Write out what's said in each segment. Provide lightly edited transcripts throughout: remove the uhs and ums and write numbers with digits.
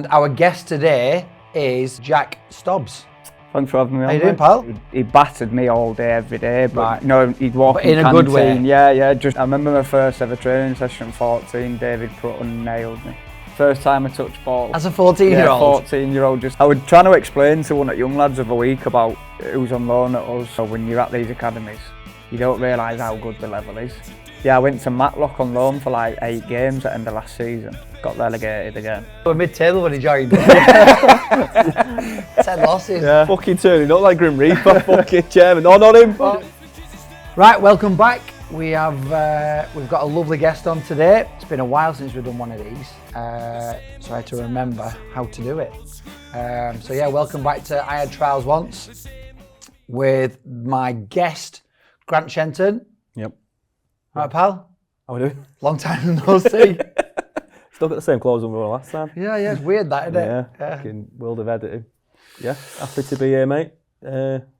And our guest today is Jack Stobbs. Thanks for having me on. How you doing, pal? He battered me all day, every day, but Right. no, he'd walk in in a canteen. good way? Yeah. Just I remember my first ever training session at 14. David Prutton nailed me. First time I touched ball. As a 14-year-old? 14-year-old. I was trying to explain to one of the young lads of a week about who's on loan at us. So when you're at these academies, you don't realise how good the level is. Yeah, I went to Matlock on loan for like 8 games at the end of last season. Got relegated again. We were mid-table when he joined. 10 losses. Yeah. Fucking turning up like Grim Reaper, fucking chairman. No, not him. Right, welcome back. We've got a lovely guest on today. It's been a while since we've done one of these, so I had to remember how to do it. So yeah, welcome back to I Had Trials Once with my guest, Grant Shenton. Yep. Right, pal? How we doing? Long time no see. Still got the same clothes on we were last time. Yeah, it's weird that, isn't it? Yeah. Fucking world of editing. Yeah, happy to be here, mate.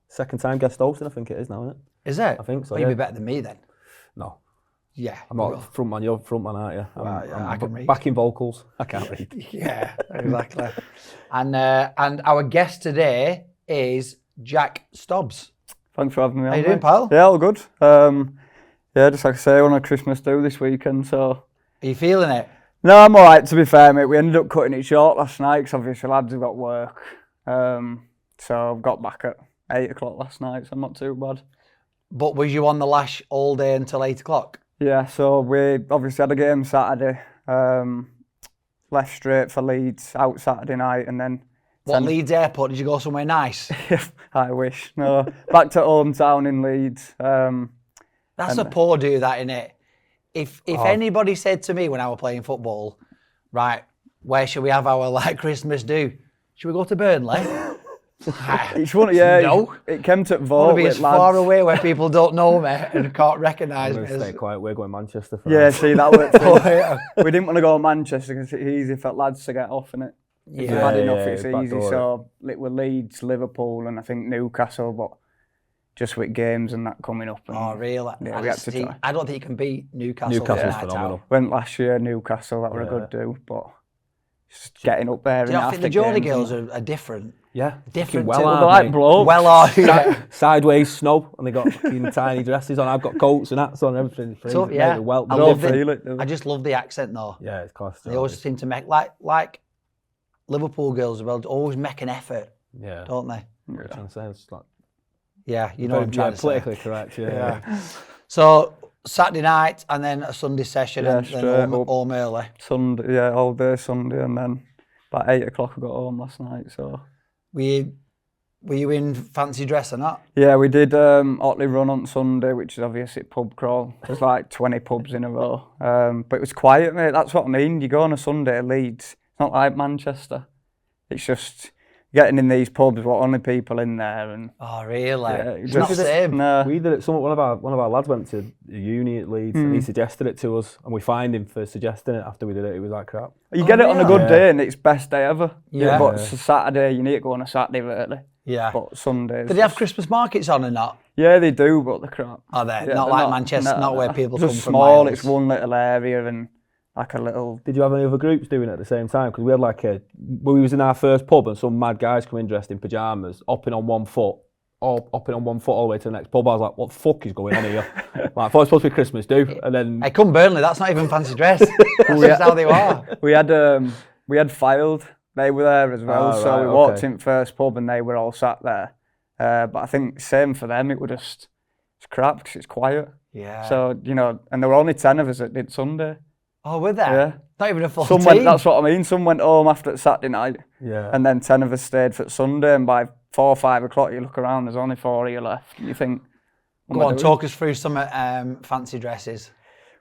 Second time guest hosting, I think it is now, isn't it? Is it? I think so. Well, yeah. you'd be better than me then. No, Yeah. I'm not front man. You're front man, aren't you? I'm I can read. backing vocals. I can't read. Yeah, exactly. And our guest today is Jack Stobbs. Thanks for having me on. How you doing, mate. pal? Yeah, all good. Yeah, just like I say, on a Christmas do this weekend, so. Are you feeling it? No, I'm alright, to be fair, mate. We ended up cutting it short last night because obviously lads have got work. So I've got back at 8 o'clock last night, so I'm not too bad. But was you on the lash all day until 8 o'clock? Yeah, so we obviously had a game Saturday. Left straight for Leeds out Saturday night, and then. What, Leeds Airport? Did you go somewhere nice? I wish. No, back to hometown in Leeds. That's a poor do, that, innit? If anybody said to me when I was playing football, right, where should we have our Christmas do? Should we go to Burnley? Each one, yeah. No. It came to I want vote to be with as lads. far away where people don't know me and can't recognise I'm me. going to stay quiet. We're going Manchester for Yeah, that. see, that worked for Oh, us. yeah. We didn't want to go to Manchester because it's easy for lads to get off in it. If you've had enough, it's back easy. door. So it were Leeds, Liverpool, and I think Newcastle, but just with games and that coming up. And Oh, really? Yeah, we had to try. I don't think you can beat Newcastle. Newcastle's night phenomenal. out. Went last year, Newcastle, that were a good do, but just getting up there. Do you and not think after the Geordie games girls are different? Yeah. Different Well to- are, They're like mate. blokes. Well, are you? Sideways snow, and they got fucking tiny dresses on. I've got coats and hats on and everything. So, Mate, yeah, they're well, I They love don't it. feel it, do they? I just love the accent though. yeah, it's class. They always seem to make like Liverpool girls will always make an effort, Yeah. don't they? What are you trying to say? It's like Yeah, you know what I'm trying to say. politically correct. Yeah. So Saturday night and then a Sunday session Yeah, and straight then up. home early. Sunday, yeah, all day Sunday, and then about 8 o'clock I got home last night, so. Were you in fancy dress or not? Yeah, we did Otley Run on Sunday, which is obviously pub crawl. There's like 20 pubs in a row. But it was quiet, mate. That's what I mean. You go on a Sunday at Leeds, it's not like Manchester. It's just getting in these pubs, what only people in there. And Oh, really? yeah, It's not the same. Nah. We did it. One of our lads went to uni at Leeds, and he suggested it to us, and we fined him for suggesting it after we did it. It was like crap. You get it on a really? good day and it's best day ever. Yeah. But it's a Saturday, you need to go on a Saturday early. Yeah. But Sundays. Did they have Christmas markets on or not? Yeah, they do, but they're crap. Are they? Yeah, Not they're like Manchester, not where people just come from small, miles. it's one little area and like a little. Did you have any other groups doing it at the same time? Because we had when we was in our first pub, and some mad guys come in dressed in pyjamas, hopping on one foot all the way to the next pub. I was like, what the fuck is going on here? Like, I thought it was supposed to be Christmas do, and then Hey, come Burnley, that's not even fancy dress. That's just how they are. We had Filed. They were there as well, Oh, so right, we walked okay. in first pub and they were all sat there. But I think same for them. It was just it's crap because it's quiet. Yeah. So and there were only 10 of us that did Sunday. Oh, were there? Yeah. Not even a full Some team. went. That's what I mean. Some went home after Saturday night, yeah. and then 10 of us stayed for Sunday. And by 4 or 5 o'clock, you look around. There's only 4 of you left. And you think, Go on, talk us through some fancy dresses.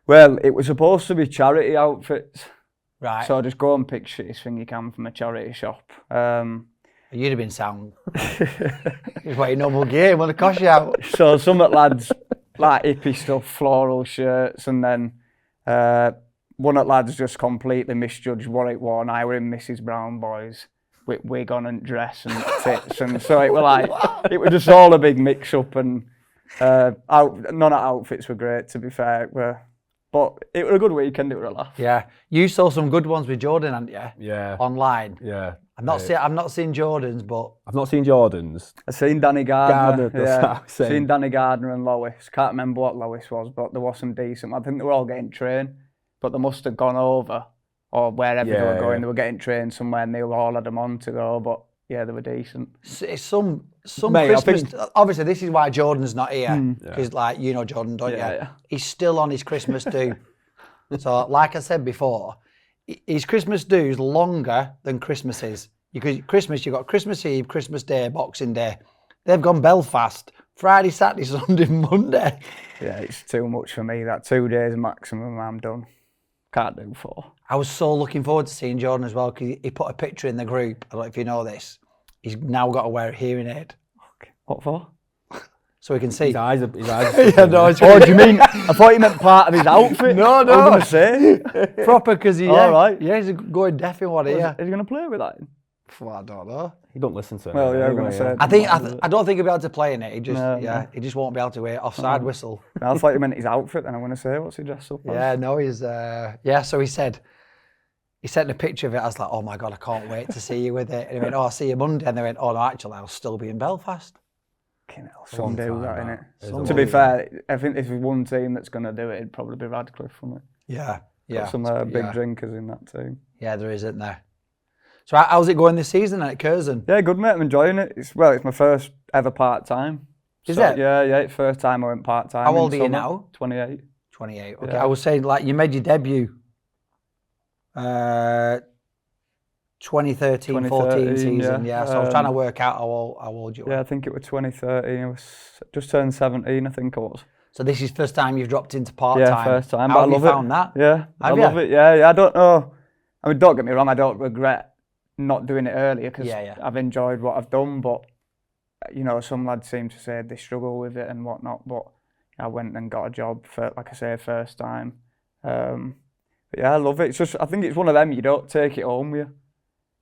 well, it was supposed to be charity outfits. Right. So just go and pick shittest thing you can from a charity shop. You'd have been sound. Just wearing normal gear, want to cost you out. So some of the lads like hippie stuff, floral shirts, and then one of the lads just completely misjudged what it was. And I were in Mrs. Brown Boys with wig on and dress and tits, and so it was like it was just all a big mix up. And none of the outfits were great, to be fair. But it was a good weekend, it was a laugh. Yeah. You saw some good ones with Jordan, hadn't you? Yeah. Online. Yeah. I've not seen Jordan's, but I've not seen Jordan's. I've seen Danny Gardner. That's what I was saying. Seen Danny Gardner and Lois. Can't remember what Lois was, but there was some decent. I think they were all getting trained, but they must have gone over, or wherever they were going, they were getting trained somewhere, and they all had them on to go. But yeah, they were decent. it's some Mate, Christmas. Obviously, this is why Jordan's not here because, like, you know Jordan, don't you? Yeah. He's still on his Christmas do. So, like I said before, his Christmas do is longer than Christmas is. Because Christmas, you've got Christmas Eve, Christmas Day, Boxing Day. They've gone Belfast Friday, Saturday, Sunday, Monday. Yeah, it's too much for me. That 2 days maximum, I'm done. Can't do 4. I was so looking forward to seeing Jordan as well because he put a picture in the group. I don't know if you know this. He's now got to wear a hearing aid. Okay. What for? So he can see. His eyes are Yeah, no, it's Oh, do you mean? I thought you meant part of his outfit. No, I was going to say. proper because he. All right. Yeah, he's going deaf in one ear. Is he going to play with that? Well, I don't know. He don't listen to it. Well, yeah, I'm anyway, going to say. I don't think he'll be able to play in it. He just No. he just won't be able to wear offside whistle. I thought you meant his outfit. Then I'm going to say, what's he dressed up as? Yeah, no, he's So he sent a picture of it. I was like, oh my god, I can't wait to see you with it. And he went, oh, I'll see you Monday. And they went, oh no, actually, I'll still be in Belfast. Some do that, innit? Some To be do. fair, I think if there's one team that's going to do it, it'd probably be Radcliffe, wouldn't it? Yeah, Got some big drinkers in that team. Yeah, there is, isn't there? So how's it going this season at Curzon? Yeah, good mate. I'm enjoying it. It's my first ever part time. Is it? Yeah. It's first time I went part time. How old are you now? 28. 28. Okay, Yeah. I was saying like you made your debut 2013-14 season. Yeah. So I was trying to work out how old you were. Yeah, I think it was 2013. I was just turned 17. I think I was. So this is first time you've dropped into part time. Yeah, first time. How But have I love you found it. that? Yeah, I Have love you? it. Yeah. I don't know. I mean, don't get me wrong. I don't regret not doing it earlier because I've enjoyed what I've done. But you know, some lads seem to say they struggle with it and whatnot. But I went and got a job for, like I say, first time. But yeah, I love it. It's just, I think it's one of them you don't take it home with you.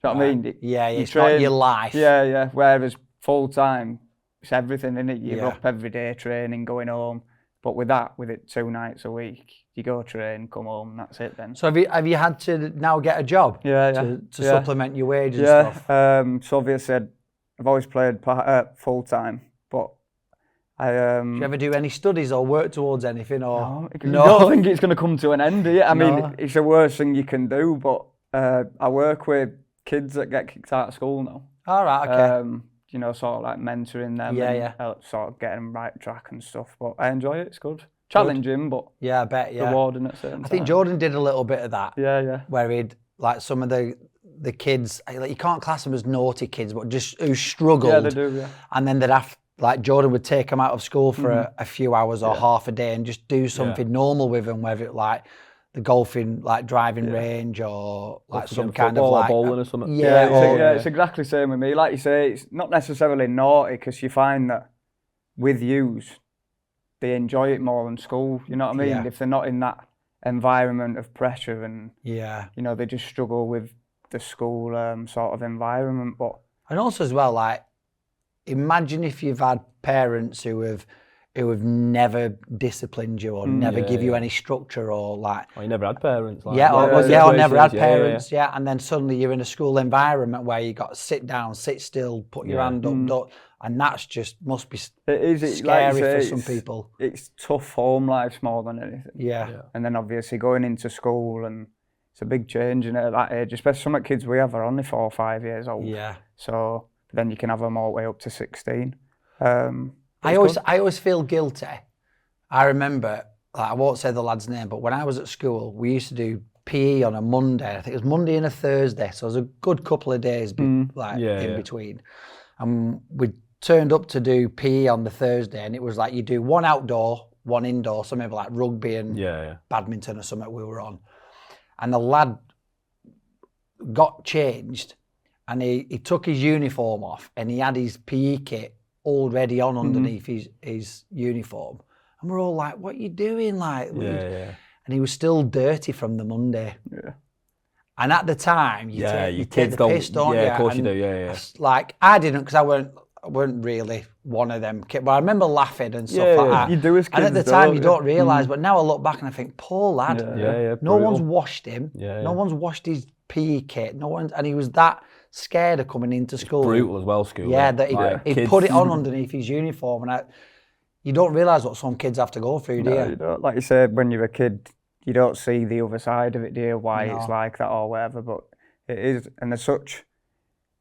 Do you know what I mean? Yeah, You it's not train- your life. Yeah. Whereas full time, it's everything, innit? You're Yeah. up every day training, going home. But with it 2 nights a week, you go train, come home, and that's it then. So have you had to now get a job? Yeah. To Yeah. supplement your wages and Yeah. stuff? So obviously, I've always played full time, but I Do you ever do any studies or work towards anything? Or I don't think it's going to come to an end, do you? I No. mean, it's the worst thing you can do, but I work with kids that get kicked out of school now. All right. Okay. You know, sort of like mentoring them Yeah, and sort of getting them right track and stuff. But I enjoy it, it's good. Challenging, but Yeah, I bet. Yeah. rewarding at the same time. I think Jordan did a little bit of that. Yeah. Where he'd like some of the kids, like, you can't class them as naughty kids, but just who struggled. Yeah, they do, yeah. And then they'd have, like, Jordan would take them out of school for a few hours or half a day and just do something normal with them, whether it like the golfing, like driving range or like some kind of Football or like bowling or something. It's exactly the same with me. Like you say, it's not necessarily naughty because you find that with youth, they enjoy it more than school. You know what I mean? Yeah. If they're not in that environment of pressure and, yeah. you know, they just struggle with the school sort of environment. But And also as well, like, imagine if you've had parents who have never disciplined you or never give you any structure or like. Oh, you never had parents. Like, Or never had yeah, parents, and then suddenly you're in a school environment where you got to sit down, sit still, put your hand up, and that's just must be it is scary like you say, for some it's- people. It's tough home life more than anything. Yeah. And then obviously going into school, and it's a big change in it at that age, especially some of the kids we have are only 4 or 5 years old. Yeah. So then you can have them all the way up to 16. I always feel guilty. I remember, like, I won't say the lad's name, but when I was at school, we used to do PE on a Monday. I think it was Monday and a Thursday, so it was a good couple of days in between. And we turned up to do PE on the Thursday, and it was like you do one outdoor, one indoor, something like rugby and badminton or something we were on. And the lad got changed, and he took his uniform off, and he had his PE kit already on underneath his uniform. And we're all like, what are you doing? Like, And he was still dirty from the Monday. Yeah. And at the time, you take the kids don't. piss, don't you? Yeah, of course And you do. Yeah. Like, I didn't, because I weren't weren't really one of them kids, but I remember laughing and stuff like that. You do as kids, and at the time, you don't realise, but now I look back and I think, poor lad. No one's washed him. No one's washed his PE kit. And he was that scared of coming into school. It's brutal as well, school. Yeah, that he put it on underneath his uniform, and you don't realise what some kids have to go through, do you? You don't. Like you said, when you're a kid, you don't see the other side of it, do you? Why it's like that or whatever, but it is, and there's such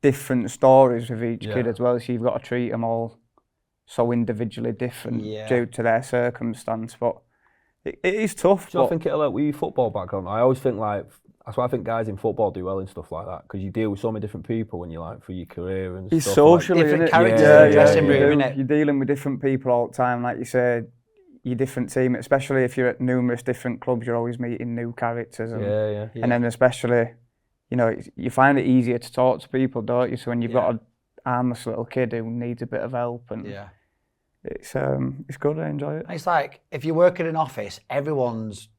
different stories with each kid as well, so you've got to treat them all so individually different due to their circumstance, but it is tough. Do you not think it'll help with your football background? I always think like, that's why I think guys in football do well in stuff like that, because you deal with so many different people when you're like, for your career and it's stuff. socially, like, different characters in the dressing room, innit? You're dealing with different people all the time, like you said, your different team, especially if you're at numerous different clubs, you're always meeting new characters. And then especially, you know, you find it easier to talk to people, don't you? So when you've got an harmless little kid who needs a bit of help, and it's good, I enjoy it. It's like, if you work in an office, everyone's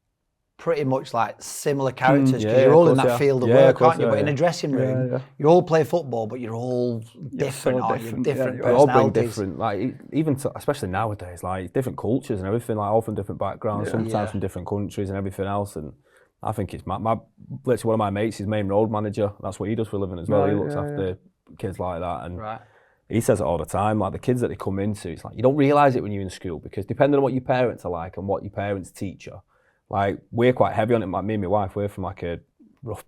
pretty much like similar characters, because you're all in that field of work, aren't you? But in a dressing room, you all play football, but you're all different, aren't you? Different personalities. We all bring different, like, even especially nowadays, like different cultures and everything, like all from different backgrounds, sometimes from different countries and everything else. And I think it's my literally one of my mates, his main road manager. That's what he does for a living as well. He looks after kids like that, and he says it all the time. Like the kids that they come into, it's like you don't realise it when you're in school, because depending on what your parents are like and what your parents teach you, like we're quite heavy on it. Like me and my wife, we're from like a rough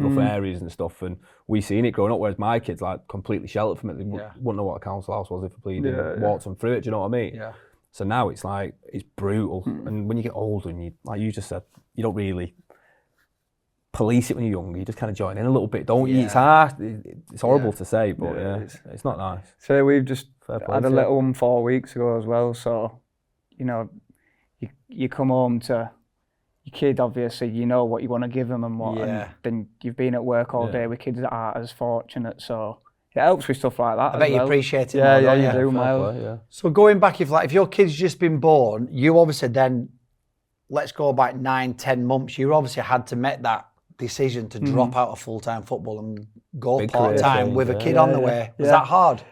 areas and stuff, and we seen it growing up. Whereas my kids like completely sheltered from it. They wouldn't know what a council house was if a bleeding walked them through it. Do you know what I mean? Yeah. So now it's like, it's brutal. And when you get older and you, like you just said, you don't really police it when you're younger. You just kind of join in a little bit, don't you? It's hard. It's horrible to say, but it's not nice. So we've just had a little one 4 weeks ago as well. So, you know, you come home to your kid, obviously, you know what you want to give them and what, and then you've been at work all day with kids that aren't as fortunate, so it helps with stuff like that. I bet you appreciate it more. Yeah, you do, Miles. So going back, if your kid's just been born, you obviously then, let's go back 9-10 months, you obviously had to make that decision to drop out of full-time football and go part-time with a kid on the way. Was that hard?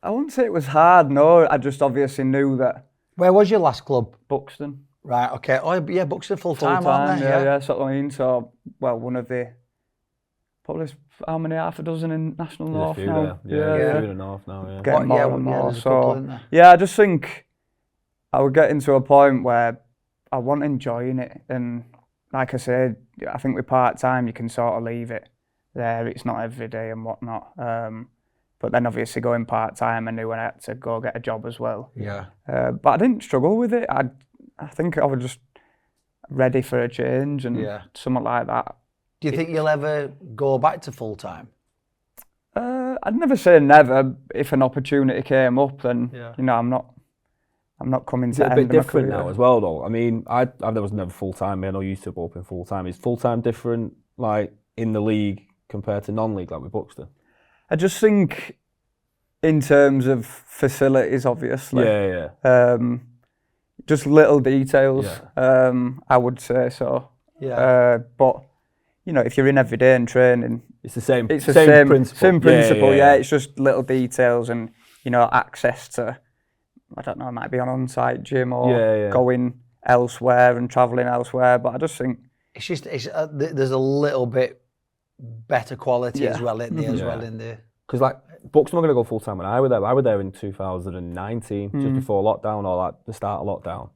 I wouldn't say it was hard, no. I just obviously knew that. Where was your last club? Buxton. Right, okay. Oh, yeah, Buxton full-time, aren't they? Yeah, so what I mean. So, well, one of the, probably how many, half a dozen in National North now? Yeah, a few in the North now, yeah. Getting more and more. So, I just think I would get into a point where I wasn't enjoying it. And like I said, I think with part-time, you can sort of leave it there. It's not every day and whatnot. But then obviously going part-time, I knew I had to go get a job as well. Yeah. But I didn't struggle with it. I think I was just ready for a change and something like that. Do you think you'll ever go back to full-time? I'd never say never. If an opportunity came up, then you know, I'm not coming to end of my career. It's a bit different now as well, though. I mean, I was never full-time. I know you used to go up in full-time. Is full-time different, like in the league compared to non-league, like with Buxton? I just think in terms of facilities, obviously. Just little details, I would say so. But, you know, if you're in every day and training, it's the same. It's the same principle. Same principle, yeah. It's just little details and, you know, access to, I don't know, it might be an on-site gym or going elsewhere and travelling elsewhere. But I just think it's just there's a little bit better quality as well in there. Because like Buxton were going to go full time when I was there. I was there in 2019, just before lockdown or like the start of lockdown.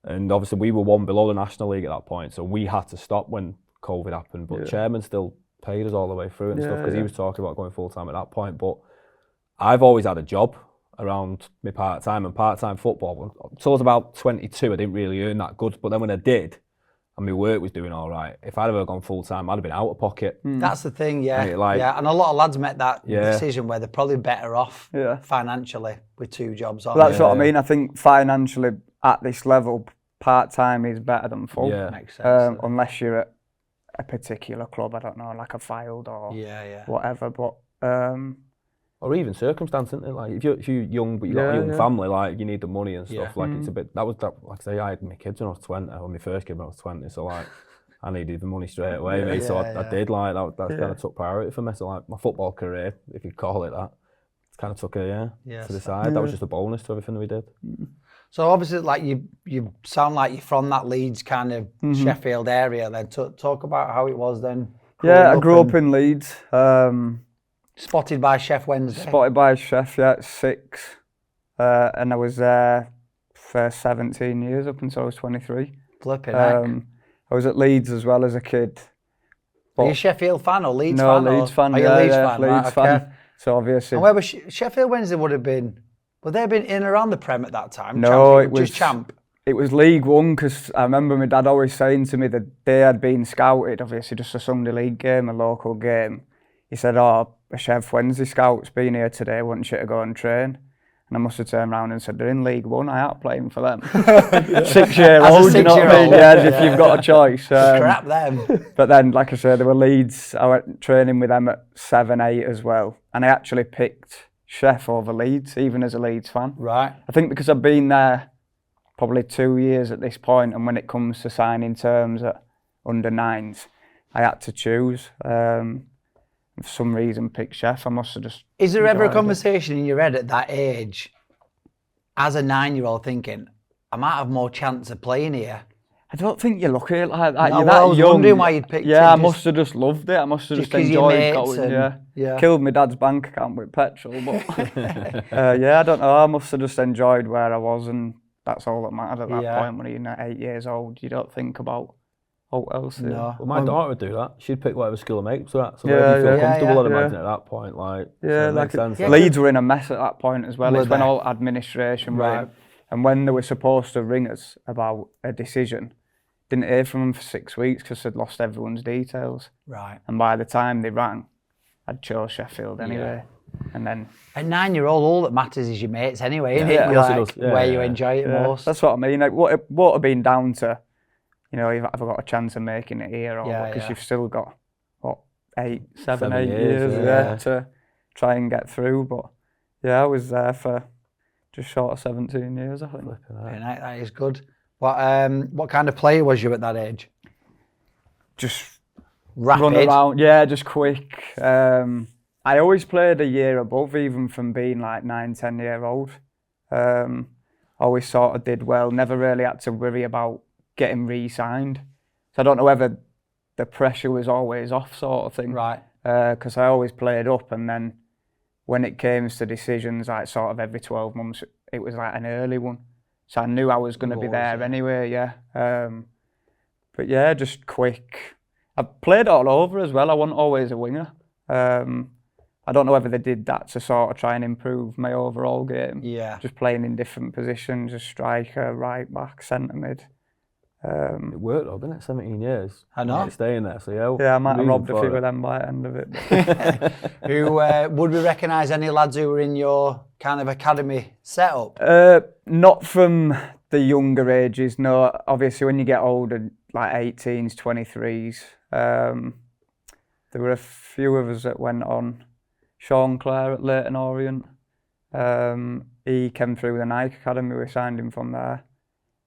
And obviously we were one below the National League at that point, so we had to stop when COVID happened. But chairman still paid us all the way through and stuff, because he was talking about going full time at that point. But I've always had a job around my part time and part time football. Until I was about 22, I didn't really earn that good. But then when I did, and my work was doing all right, if I'd ever gone full-time, I'd have been out of pocket. That's the thing, and and a lot of lads make that decision where they're probably better off financially with two jobs. That's what I mean. I think financially at this level, part-time is better than full. Makes sense. Unless you're at a particular club, I don't know, like a Filed or whatever. But or even circumstance, isn't it? Like if you're young but you've got a young family, like you need the money and stuff. Like it's a bit. That was that. Like I say, I had my kids when I was 20, or my first kid when I was 20. So like, I needed the money straight away, mate. So I did, like, that kind of took priority for me. So, like, my football career, if you call it that, kind of took to the side. That was just a bonus to everything that we did. So obviously, like, you sound like you're from that Leeds kind of Sheffield area. Then talk about how it was then. I grew up in Leeds. Spotted by Chef Wednesday. Spotted by Chef, at 6. And I was there for 17 years up until I was 23. Flipping heck. I was at Leeds as well as a kid. Are you a Sheffield fan or Leeds fan? No, Leeds fan. Are you a Leeds fan? Leeds fan. Okay. So obviously. And where was Sheffield Wednesday would have been? Would they have been in and around the Prem at that time? No, it was just Champ. It was League One, because I remember my dad always saying to me that they had been scouted, obviously just a Sunday league game, a local game. He said, "Oh, a Chef Wednesday scout's been here today, wouldn't you to go and train?" And I must have turned around and said, "They're in League One, I ain't playing for them." 6-year-old, you know what I mean? Yeah, if you've got a choice. Scrap them. But then, like I said, there were Leeds. I went training with them at 7, 8 as well. And I actually picked Chef over Leeds, even as a Leeds fan. Right. I think because I've been there probably 2 years at this point, and when it comes to signing terms at under 9s, I had to choose. For some reason, pick Chef. I must have just. Is there ever a conversation in your head at that age, as a 9-year-old, thinking, I might have more chance of playing here? I don't think you look at it like that. No, You're well, that I was young. wondering why you'd picked it. I must have just loved it. I must have just enjoyed going. Killed my dad's bank account with petrol, but I don't know. I must have just enjoyed where I was, and that's all that mattered at that point. When you're 8 years old, you don't think about what else. No. Well, my daughter would do that. She'd pick whatever school her mates were at. So if you feel comfortable, I'd imagine at that point, like, makes sense. Leeds were in a mess at that point as well. It's when all administration were in. And when they were supposed to ring us about a decision, didn't hear from them for 6 weeks because they'd lost everyone's details. Right. And by the time they rang, I'd chose Sheffield anyway. And then at 9-year-old, all that matters is your mates anyway, isn't it? Like, where you enjoy it most. That's what I mean. Like, what would have been down to, you know, have I got a chance of making it here, or because you've still got 7, 8 years to try and get through. But I was there for just short of 17 years, I think. That is good. What kind of player was you at that age? Just rapid, run around, just quick. I always played a year above, even from being like 9, 10-year-old. Always sort of did well. Never really had to worry about getting re-signed. So I don't know whether the pressure was always off, sort of thing. Right. Because I always played up, and then when it came to decisions, like sort of every 12 months, it was like an early one. So I knew I was going to be there anyway, But just quick. I played all over as well. I wasn't always a winger. I don't know whether they did that to sort of try and improve my overall game. Yeah. Just playing in different positions, as striker, right back, centre mid. It worked though, didn't it? 17 years. I know. Staying there, so I might have robbed a few of them by the end of it. Who would we recognise any lads who were in your kind of academy setup? Not from the younger ages, no. Obviously, when you get older, like 18s, 23s, there were a few of us that went on. Sean Clare at Leyton Orient. He came through the Nike Academy. We signed him from there.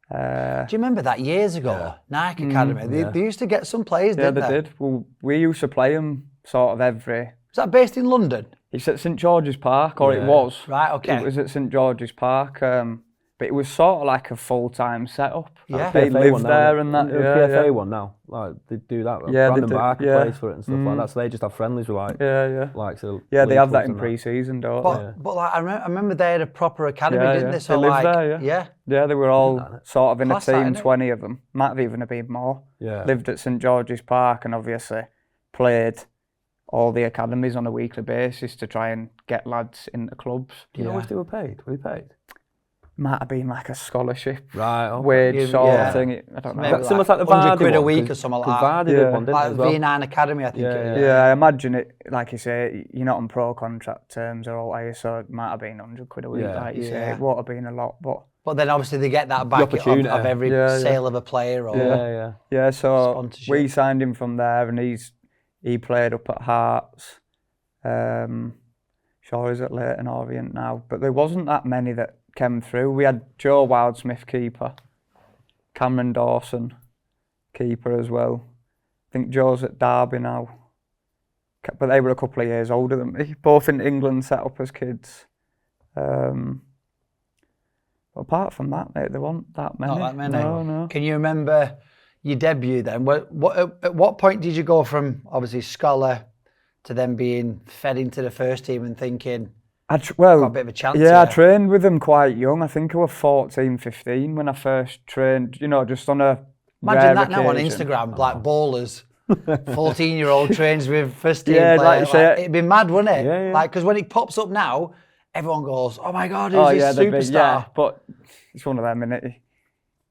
Do you remember that years ago? Nike Academy. They used to get some players, didn't they? Yeah, they did. Well, we used to play them sort of every. Is that based in London? It's at St George's Park, or it was. Right, okay. It was at St George's Park, but it was sort of like a full-time setup. Yeah. They lived there and that. PFA one now, like they do that. Yeah, Brandon they do. Barker plays for it and stuff like that. So they just have friendlies with like. They have that in pre-season, don't they? But like I remember they had a proper academy, didn't they? So they lived there, Yeah, they were all sort of in a team, 20 of them. Might have even been more. Yeah. Lived at St George's Park and obviously played all the academies on a weekly basis to try and get lads into clubs. Do you know if they were paid? Were they paid? Might have been like a scholarship, right? wage sort of thing. I don't know. Maybe Similar like to the Vardy 100 quid a one, week or something like that. Vardy did one, didn't like they, as well? V9 Academy, I think. I imagine it. Like you say, you're not on pro contract terms or all, so it might have been 100 quid a week. Like you say, it would have been a lot, but then obviously they get that back of every sale of a player. Or So we signed him from there, and he played up at Hearts. Sure, he's at Leyton Orient now, but there wasn't that many that came through. We had Joe Wildsmith, keeper, Cameron Dawson, keeper as well. think Joe's at Derby now. But they were a couple of years older than me. Both in England, set up as kids. But apart from that, mate, there weren't that many. Not that many. No. Can you remember your debut then? At what point did you go from obviously scholar to then being fed into the first team and thinking, got a bit of a chance Yeah, here? I trained with them quite young. I think I was 14, 15 when I first trained, just on a Imagine rare that now on occasion. Instagram, like ballers. 14-year-old trains with first team Yeah, player. like you say- It'd be mad, wouldn't it? Yeah, yeah. Like, because when it pops up now, everyone goes, "Oh my God, who's this they're superstar?" big, but it's one of them, innit?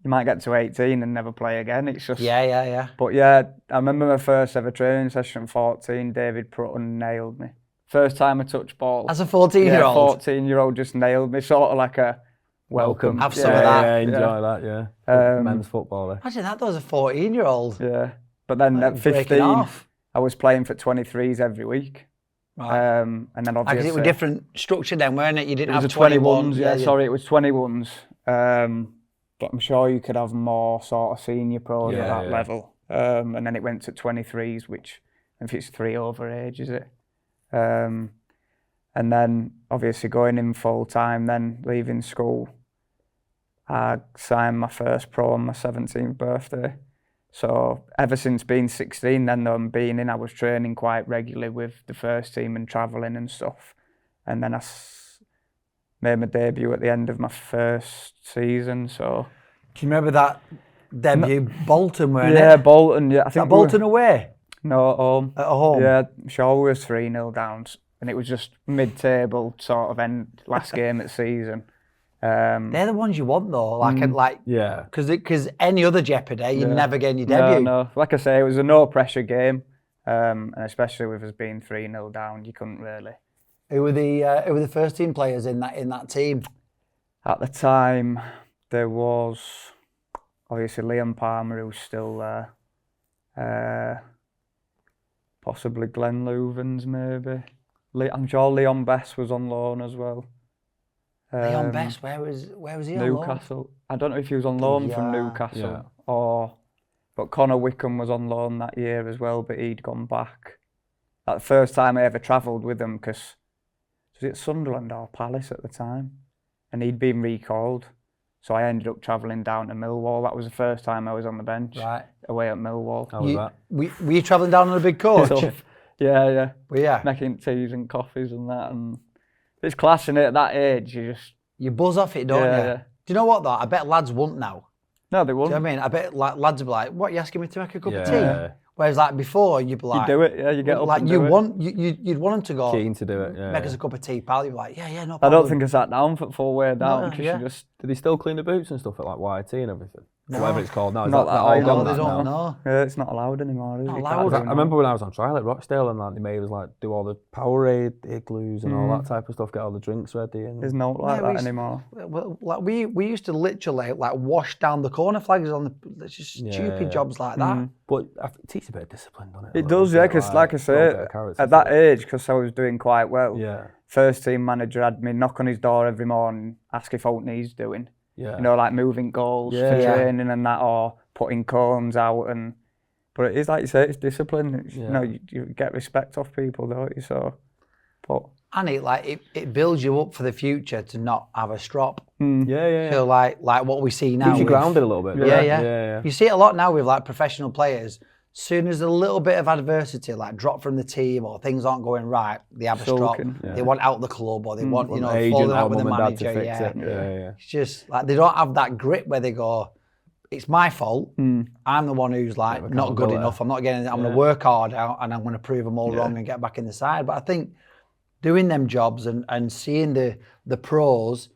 You might get to 18 and never play again. It's just Yeah. But yeah, I remember my first ever training session at 14. David Prutton nailed me. First time I touched ball. As a 14-year-old, 14-year-old just nailed me, sort of like a welcome. Have some of that. Yeah, enjoy that, yeah. Men's football, eh? Imagine that though, as a 14-year-old. Yeah, but then at breaking 15, off. I was playing for 23s every week. Right. And then Because obviously it was different structure then, weren't it? You didn't it was have a 21s. 21s. Yeah, sorry, it was 21s. But I'm sure you could have more sort of senior pros at that level. And then it went to 23s, which if it's 3 over age, is it? And then obviously going in full time, then leaving school, I signed my first pro on my 17th birthday. So ever since being 16, then though, being in, I was training quite regularly with the first team and travelling and stuff. And then I made my debut at the end of my first season. So Do you remember that debut? Bolton, weren't it? yeah, Bolton. Yeah, I think That Bolton away? No, at home. At home? Yeah, sure, we was 3-0 down, and it was just mid-table sort of end, last game of the season. They're the ones you want though, like Yeah. because any other jeopardy, you're never getting your debut. No. Like I say, it was a no-pressure game, and especially with us being 3-0 down, you couldn't really. Who were the first team players in that team? At the time, there was obviously Liam Palmer, who's still there. Possibly Glenn Louvens, maybe. I'm sure Leon Best was on loan as well. Leon Best, where was he on loan? Newcastle. I don't know if he was on loan from Yeah. Newcastle but Connor Wickham was on loan that year as well, but he'd gone back. That's the first time I ever travelled with him because was it Sunderland or Palace at the time, and he'd been recalled. So I ended up travelling down to Millwall. That was the first time I was on the bench. Right. Away at Millwall. How was that? Were you travelling down on a big coach? Tough. Yeah. Well, yeah. Making teas and coffees and that, and it's class, isn't it? At that age, you just You buzz off it, don't you? Yeah. Do you know what though? I bet lads won't now. no, they Do you won't. know what I mean? I bet lads will be like, "What, you asking me to make a cup of Yeah. tea?" Whereas like before, you'd be like, You do it, yeah. You get up like and you do it. want you'd want them to go Keen to do it, yeah. make us a cup of tea, pal. You're like, yeah, no I problem. don't think I sat down for full way down because yeah. you just Did he still clean the boots and stuff at like YT and everything? Or whatever it's called now. Is Not that that all I gone know, they that don't now? know. it's not allowed anymore, is it? Not You allowed. can't do I it remember when I was on trial at Rochdale and like, they made us like do all the Powerade igloos and all that type of stuff, get all the drinks ready. And There's no like Yeah, we that used- anymore. Well, like we used to literally like wash down the corner flags on the just stupid jobs like that. But it teaches a bit of discipline, doesn't it? It does, yeah, because like I say, at that age, because I was doing quite well, Yeah. first team manager had me knock on his door every morning, ask if what he's doing. Yeah. You know, like moving goals for Yeah. training and that, or putting cones out. But it is like you say, it's discipline. It's, You know, you get respect off people, don't you? So, but And it builds you up for the future to not have a strop. Yeah. So like what we see now. Keeps you with- grounded a little bit. doesn't Yeah, it? yeah. You see it a lot now with like professional players. Soon as a little bit of adversity, like drop from the team or things aren't going right, they have a strop. Sulking, They want out the club or they want, Agent falling or out with the mum and dad to manager. fix Yeah. it. Yeah. It's just like they don't have that grit where they go, it's my fault. I'm the one who's like not good accountability. enough. I'm not getting. I'm going to work hard out and I'm going to prove them all wrong and get back in the side. But I think doing them jobs and seeing the pros,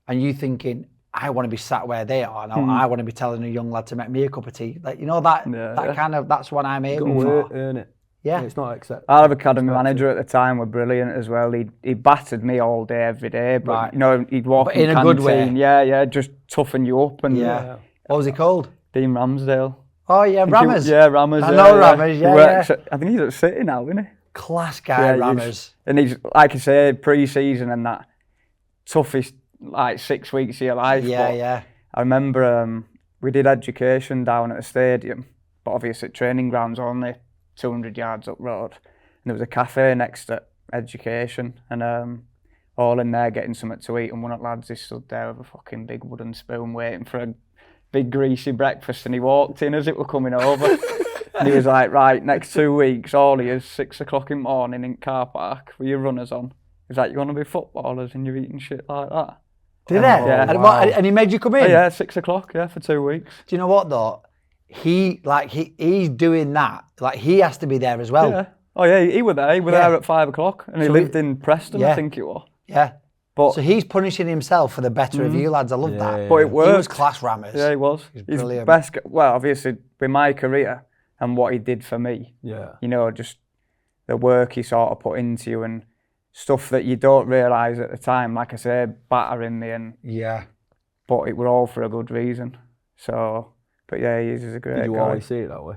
and you thinking, I want to be sat where they are now. I want to be telling a young lad to make me a cup of tea. Like kind of that's what I'm aiming for. Earn it. Yeah. It's not accepted. our academy manager at the time were brilliant as well. He battered me all day, every day. But Right. you know, he'd walk But in a good way. canteen, Yeah, just toughen you up. And Yeah. What was he called? Dean Ramsdale. Oh yeah, I think Rammers. Rammers. I know Rammers, He yeah, works I think he's at City now, isn't he? Class guy, Rammers. And he's, like I say, pre-season and that, toughest, like 6 weeks of your life. Yeah, but yeah. I remember we did education down at a stadium but obviously training ground's only 200 yards up road. And there was a cafe next to education, and all in there getting something to eat, and one of the lads, he stood there with a fucking big wooden spoon waiting for a big greasy breakfast, and he walked in as it were coming over. And he was like, right, next 2 weeks, all he is 6 o'clock in the morning in car park with your runners on. He's like, you want to be footballers and you're eating shit like that? Did he? Yeah. And, Wow. and he made you come in? Oh, yeah, 6 o'clock, yeah, for 2 weeks. Do you know what though? He's doing that. Like he has to be there as well. Yeah. Oh yeah, he was there. He was there at 5 o'clock, and he So lived in Preston, I think it was. Yeah. But So he's punishing himself for the better of you lads. I love that. yeah. but it He worked. was class rammers. Yeah, he was. He's He's brilliant. best. Well, obviously, with my career and what he did for me, Yeah. you know, just the work he sort of put into you and stuff that you don't realise at the time. Like I say, battering me, Yeah. but it were all for a good reason. So, but yeah, he's a great Did you guy. always see it that way?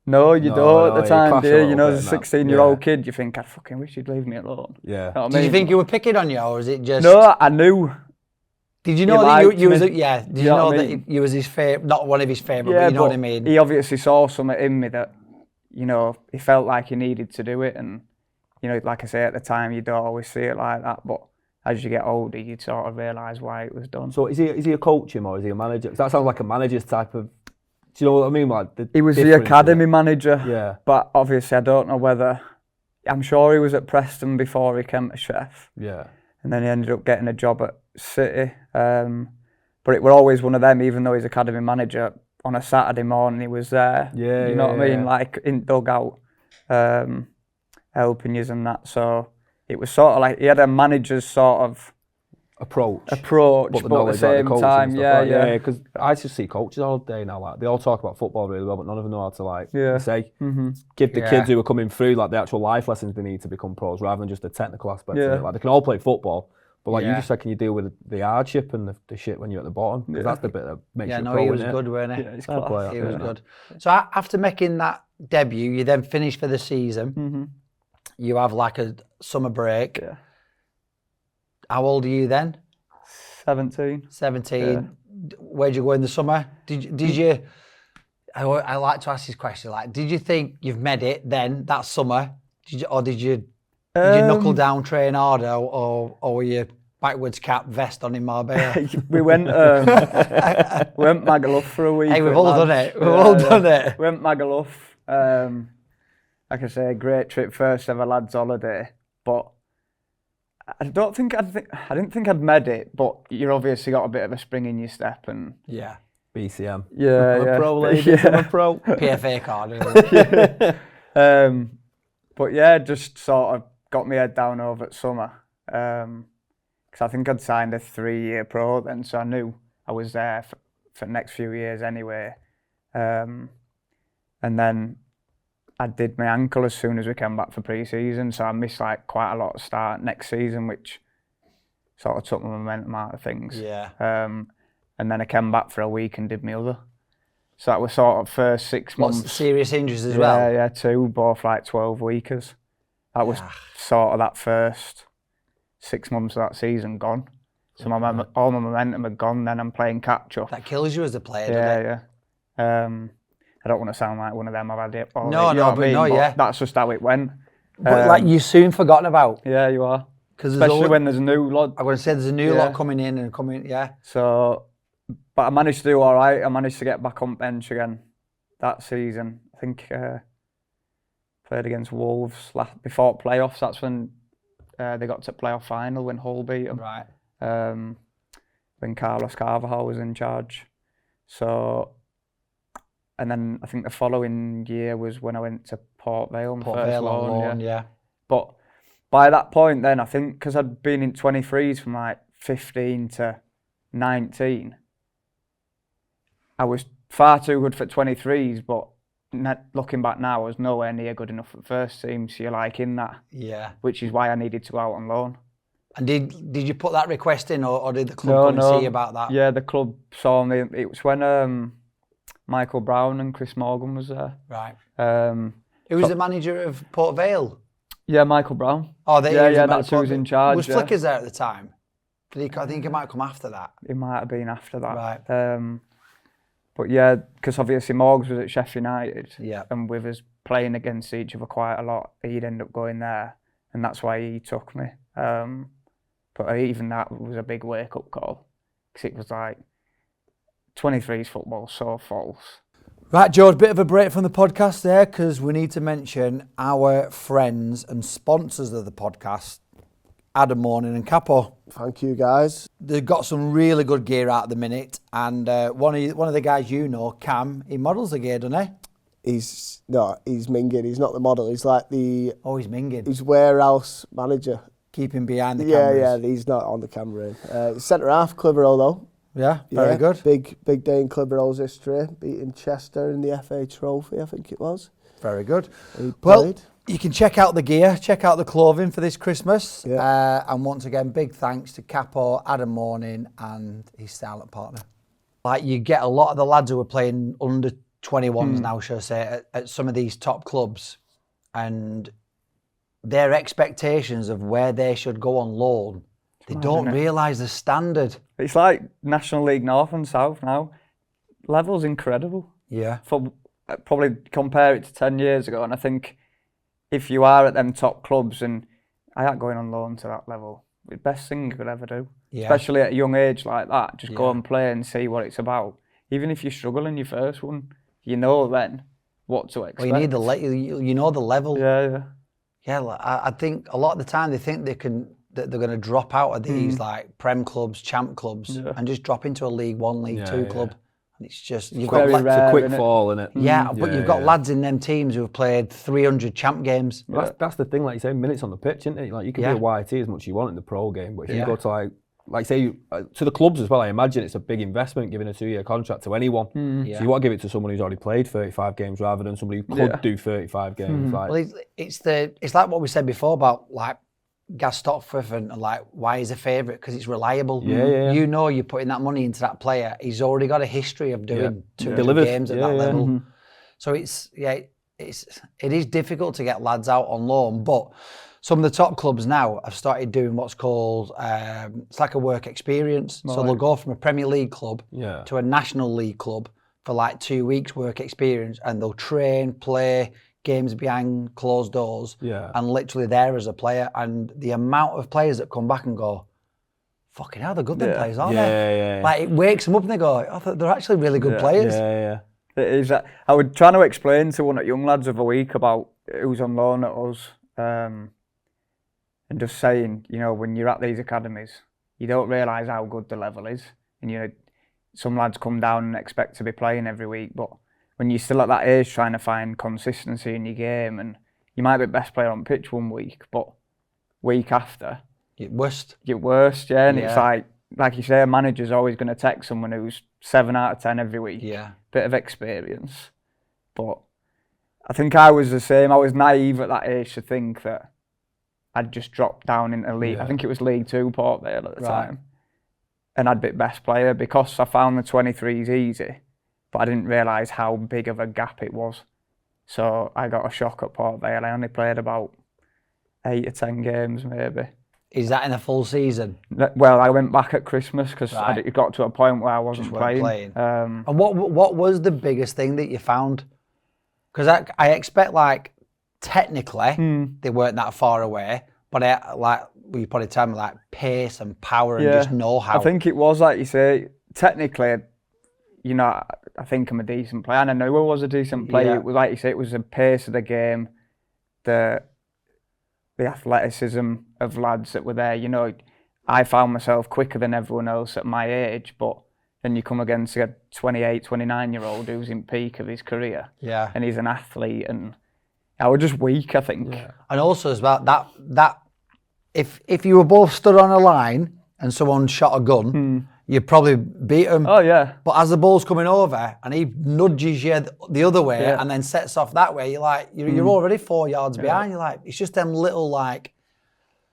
No, you No, don't no, at the you time, class do a you? little You know, bit as a and that. 16-year-old Yeah. kid, you think, I fucking wish he'd leave me alone. Yeah. You know what I Did you mean? think you were picking on you, or was it just? No, I knew. Did you he know that liked you was? me. Yeah. Did you You know know what I that mean? you was his favorite? Not one of his favorite, but you know what I mean. He obviously saw something in me that, you know, he felt like he needed to do it. And, you know, like I say, at the time, you don't always see it like that. But as you get older, you sort of realise why it was done. So is he a coach him or is he a manager? 'Cause that sounds like a manager's type of. Do you know what I mean? Like He was the difference, academy manager. Yeah. But obviously, I don't know whether. I'm sure he was at Preston before he came to Chef. Yeah. And then he ended up getting a job at City. But it were always one of them, even though he's academy manager, on a Saturday morning he was there. Yeah, You know yeah, what I mean? yeah. Like in dugout, helping you and that. So it was sort of like he had a manager's sort of Approach. approach, But the but at knowledge the about the same coaching time, and stuff yeah, like, yeah. Because I just see coaches all day now. Like they all talk about football really well, but none of them know how to like Yeah. say Mm-hmm. give the Yeah. kids who are coming through like the actual life lessons they need to become pros, rather than just the technical aspects Yeah. of it. Like they can all play football, but like you Yeah. just said, can you deal with the hardship and the shit when you're at the bottom? Because that's the bit that makes Yeah, you no, pro. he was innit? good, weren't he? Yeah, he's Fair class. play, He was yeah. good. So after making that debut, you then finish for the season. Mm-hmm. You have like a summer break. Yeah. How old are you then? 17. 17. Where'd you go in the summer? Did you? I like to ask this question. Like, did you think you've made it then that summer? Did you knuckle down, train harder, or were you backwards cap, vest on in Marbella? We went Magaluf for a week. Hey, we've with all done lads. it. We've all done it. Went Magaluf. Like I say, great trip, first ever lads holiday. But I didn't think I'd made it. But you're obviously got a bit of a spring in your step, and Yeah. BCM. yeah, I'm yeah. a pro, ladies. I'm a pro. PFA card. Isn't it? But yeah, just sort of got my head down over at summer. Because I think I'd signed a 3-year pro then, so I knew I was there for the next few years anyway. And then I did my ankle as soon as we came back for pre-season, so I missed like quite a lot of start next season, which sort of took my momentum out of things. Yeah. And then I came back for a week and did my other. So that was sort of first 6 What's months. serious injuries as Yeah, well? yeah, 2, both like 12-weekers. That was sort of that first 6 months of that season gone. So all my momentum had gone, then I'm playing catch-up. That kills you as a player, Yeah, doesn't it? yeah. I don't want to sound like one of them I've had it. No, you no, know what but I mean? no, yeah. That's just how it went. But like you're soon forgotten about. Yeah, you are. Because Especially when there's a new lot. I'm going to say there's a new Yeah. lot coming in and coming, yeah. So, but I managed to do all right. I managed to get back on bench again that season. I think played against Wolves before playoffs. That's when they got to playoff final when Hull beat them. Right. When Carlos Carvajal was in charge. So, and then I think the following year was when I went to Port Vale on Port first Vale on loan. loan, yeah. But by that point then, I think, because I'd been in 23s from like 15 to 19, I was far too good for 23s, but looking back now, I was nowhere near good enough for the first team, so you're like in that, Yeah. which is why I needed to go out on loan. And did you put that request in, or did the club come and see about that? Yeah, the club saw me. It was when Michael Brown and Chris Morgan was there. Right. Who was the manager of Port Vale? Yeah, Michael Brown. Oh, That's who was in charge. Was Flickers there at the time? I think he might come after that. It might have been after that. Right. But yeah, because obviously Morgs was at Sheffield United, Yeah. and with us playing against each other quite a lot, he'd end up going there, and that's why he took me. But even that was a big wake-up call, because it was like, 23's football so false. Right, George, bit of a break from the podcast there, because we need to mention our friends and sponsors of the podcast, Adam Morning and Capo. Thank you, guys. They've got some really good gear out at the minute, and one of the guys you know, Cam, he models the gear, doesn't he? He's minging. He's not the model. He's like the... Oh, he's minging. He's warehouse manager. Keeping behind the cameras. Yeah, he's not on the camera. Centre half, Clitheroe though. Yeah, very good. Big day in Clitheroe's history, beating Chester in the FA Trophy, I think it was. Very good. Well, Well, you can check out the gear, check out the clothing for this Christmas. Yeah. And once again, big thanks to Capo, Adam Morning and his silent partner. Like, you get a lot of the lads who are playing under 21s now, shall I say, at some of these top clubs, and their expectations of where they should go on loan, they don't realise the standard. It's like National League North and South now. Level's incredible. Yeah. Probably compare it to 10 years ago, and I think if you are at them top clubs, and I ain't going on loan to that level, the best thing you could ever do. Yeah. Especially at a young age like that, just go and play and see what it's about. Even if you struggle in your first one, you know then what to expect. Well, you need you know the level. Yeah. Yeah, like, I think a lot of the time they think that they're going to drop out of these like Prem clubs, Champ clubs, and just drop into a League One, League Two club. And it's just It's a quick fall, isn't it? Yeah, but you've got lads in them teams who have played 300 Champ games. Well, that's the thing, like you say, minutes on the pitch, isn't it? Like you can be a YT as much as you want in the pro game, but if you go to like say to the clubs as well, I imagine it's a big investment giving a 2-year contract to anyone. So you want to give it to someone who's already played 35 games rather than somebody who could do 35 games. Like, Well, it's like what we said before about like Jack Stobbs and like why he's a favourite, because it's reliable. Yeah. You know, you're putting that money into that player. He's already got a history of doing 200 games at that level. So it is difficult to get lads out on loan, but some of the top clubs now have started doing what's called it's like a work experience. So they'll go from a Premier League club to a National League club for like 2 weeks work experience, and they'll train, play games behind closed doors, and literally there as a player. And the amount of players that come back and go, fucking hell, they're good them players, aren't they? Like, it wakes them up and they go, I thought they're actually really good players. It is. I was trying to explain to one of the young lads of a week about who's on loan at us, and just saying, you know, when you're at these academies, you don't realise how good the level is. And you know, some lads come down and expect to be playing every week, but when you're still at that age trying to find consistency in your game, and you might be best player on pitch 1 week, but week after, You're worst. And it's like you say, a manager's always going to take someone who's 7 out of 10 every week. Bit of experience. But I think I was the same. I was naive at that age to think that I'd just dropped down into League. I think it was League 2 Port Vale at the time. And I'd be best player because I found the 23s easy, but I didn't realise how big of a gap it was. So I got a shock at Port Vale. I only played about 8 or 10 games maybe. Is that in a full season? Well, I went back at Christmas because it got to a point where I wasn't playing. And what was the biggest thing that you found? Because I expect, like, technically they weren't that far away, but you probably tell me like pace and power and just know-how. I think it was like you say. Technically, you know, I think I'm a decent player, and I knew I was a decent player. It was like you say, it was the pace of the game, the athleticism of lads that were there. You know, I found myself quicker than everyone else at my age, but then you come against a 28, 29-year-old who's in peak of his career, and he's an athlete, and I was just weak, I think. And also as well, that if you were both stood on a line and someone shot a gun, you'd probably beat him. Oh, yeah. But as the ball's coming over and he nudges you the other way and then sets off that way, you're like, you're already 4 yards behind. You're like, it's just them little like...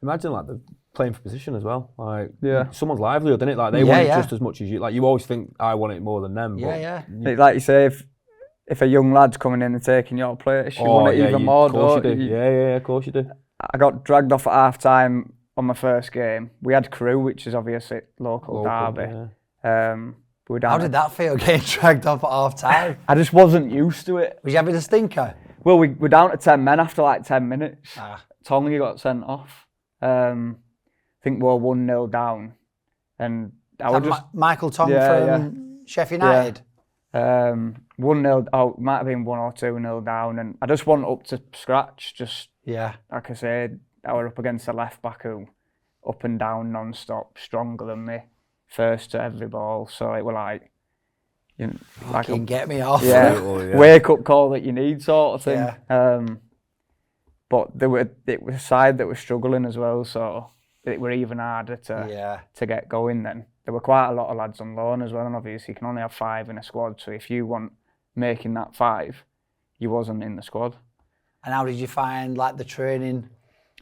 Imagine like the playing for position as well. Like someone's livelihood, isn't it? Like they want it just as much as you. Like you always think I want it more than them. Like you say, if a young lad's coming in and taking your place, you want it even more. Of course you do. Yeah, of course you do. I got dragged off at half time. On my first game, we had Crewe, which is obviously local derby. We were down How did that feel, getting dragged off at half time? I just wasn't used to it. Was you having a stinker? Well, we were down to 10 men after like 10 minutes. Ah. Tongy got sent off. I think we were 1-0 down. And I was just... Michael Tong Yeah, from Sheffield United? 1-0, it might have been 1 or 2-0 down. And I just went up to scratch, just, Yeah. like I said, I were up against the left back who up and down non-stop, stronger than me, first to every ball. So it were like, you know, like Fucking get me off. yeah, wake up call that you need sort of thing. Yeah. But it was a side that was struggling as well, so it were even harder to get going then. There were quite a lot of lads on loan as well, and obviously you can only have 5 in a squad, so if you weren't making that 5, you wasn't in the squad. And how did you find like the training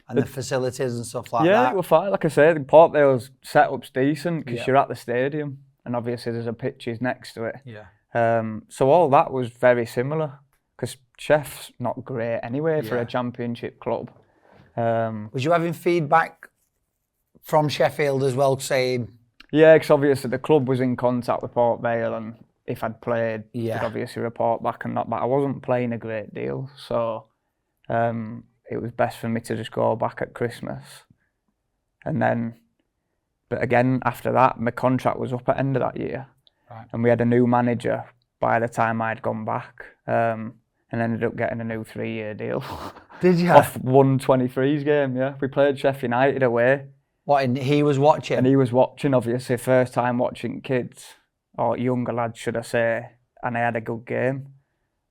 and the facilities and stuff like that? Yeah, it were fine. Like I said, Port Vale's setup's decent because Yeah. you're at the stadium, and obviously there's a pitches next to it. Yeah. So all that was very similar, because Chef's not great anyway for Yeah. a championship club. Was you having feedback from Sheffield as well, saying... Yeah, because obviously the club was in contact with Port Vale, and if I'd played, Yeah. they'd obviously report back and that, but I wasn't playing a great deal, so it was best for me to just go back at Christmas. And then, but again, after that, my contract was up at the end of that year. Right. And we had a new manager by the time I'd gone back, and ended up getting a new 3-year deal. Did you? Off 1-23's game, yeah. We played Sheffield United away. What, and he was watching? And he was watching, obviously, first time watching kids, or younger lads, should I say, and I had a good game.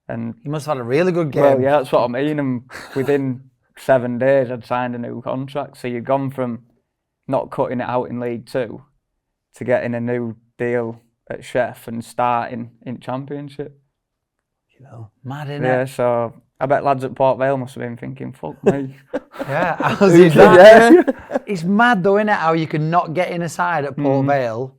And He must have had a really good game. well, yeah, that's what I mean. And within 7 days, I'd signed a new contract. So you'd gone from not cutting it out in League Two to getting a new deal at Chef and starting in Championship. You know, mad, innit? Yeah, so I bet lads at Port Vale must have been thinking, fuck me. Yeah, how's he that? It's mad though, innit, how you can not get in a side at Port Vale,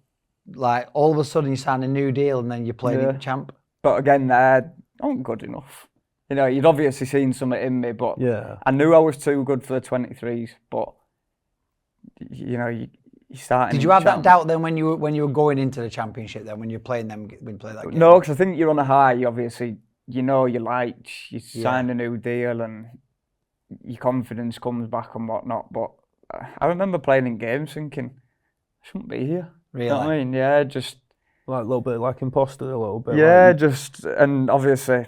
like all of a sudden you sign a new deal and then you're playing in Champ. But again, they're not good enough. You know, you'd obviously seen something in me, but Yeah. I knew I was too good for the 23s. But you know, you starting. Did you have that doubt then when you were going into the Championship? Then when you're playing them, when you play that game? No, because I think you're on a high. You obviously, you know, you signed a new deal, and your confidence comes back and whatnot. But I remember playing in games thinking, I shouldn't be here. Really? You know what I mean? Yeah, just. Like a little bit like imposter, a little bit. Yeah, like, just, and obviously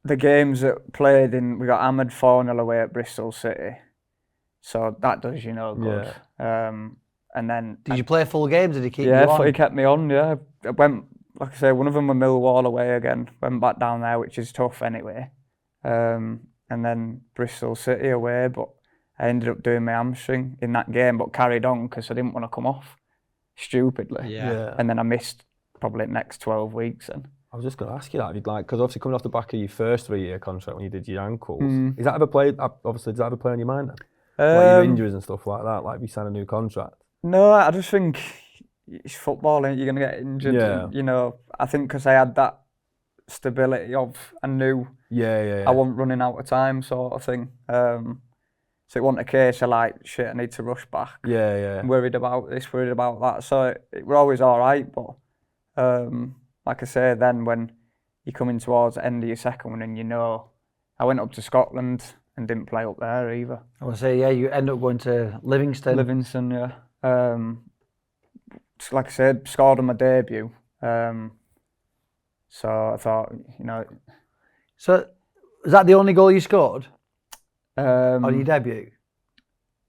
the games that played in, we got hammered 4-0 away at Bristol City, so that does you no good. And then Did you play full games? Did he keep you yeah, on? he kept me on. Yeah, I went, like I say, one of them were Millwall away again. Went back down there, which is tough anyway. And then Bristol City away, but I ended up doing my hamstring in that game, but carried on because I didn't want to come off stupidly. Yeah. And then I missed probably the next 12 weeks. And I was just going to ask you that, because obviously coming off the back of your first 3-year contract when you did your ankles, is that ever played? Obviously, does that ever play on your mind then? Like your injuries and stuff like that, like if you sign a new contract. No, I just think it's football, ain't you? You're going to get injured. Yeah. And, you know, I think because I had that stability of, I knew I wasn't running out of time sort of thing. So it wasn't a case of like, shit, I need to rush back. I'm worried about this, worried about that. So it were always all right, but like I say, then when you're coming towards the end of your second one and you know, I went up to Scotland and didn't play up there either. I would say, yeah, you end up going to Livingston. Livingston, yeah. Like I said, scored on my debut. So I thought, you know. So, was that the only goal you scored on your Up debut?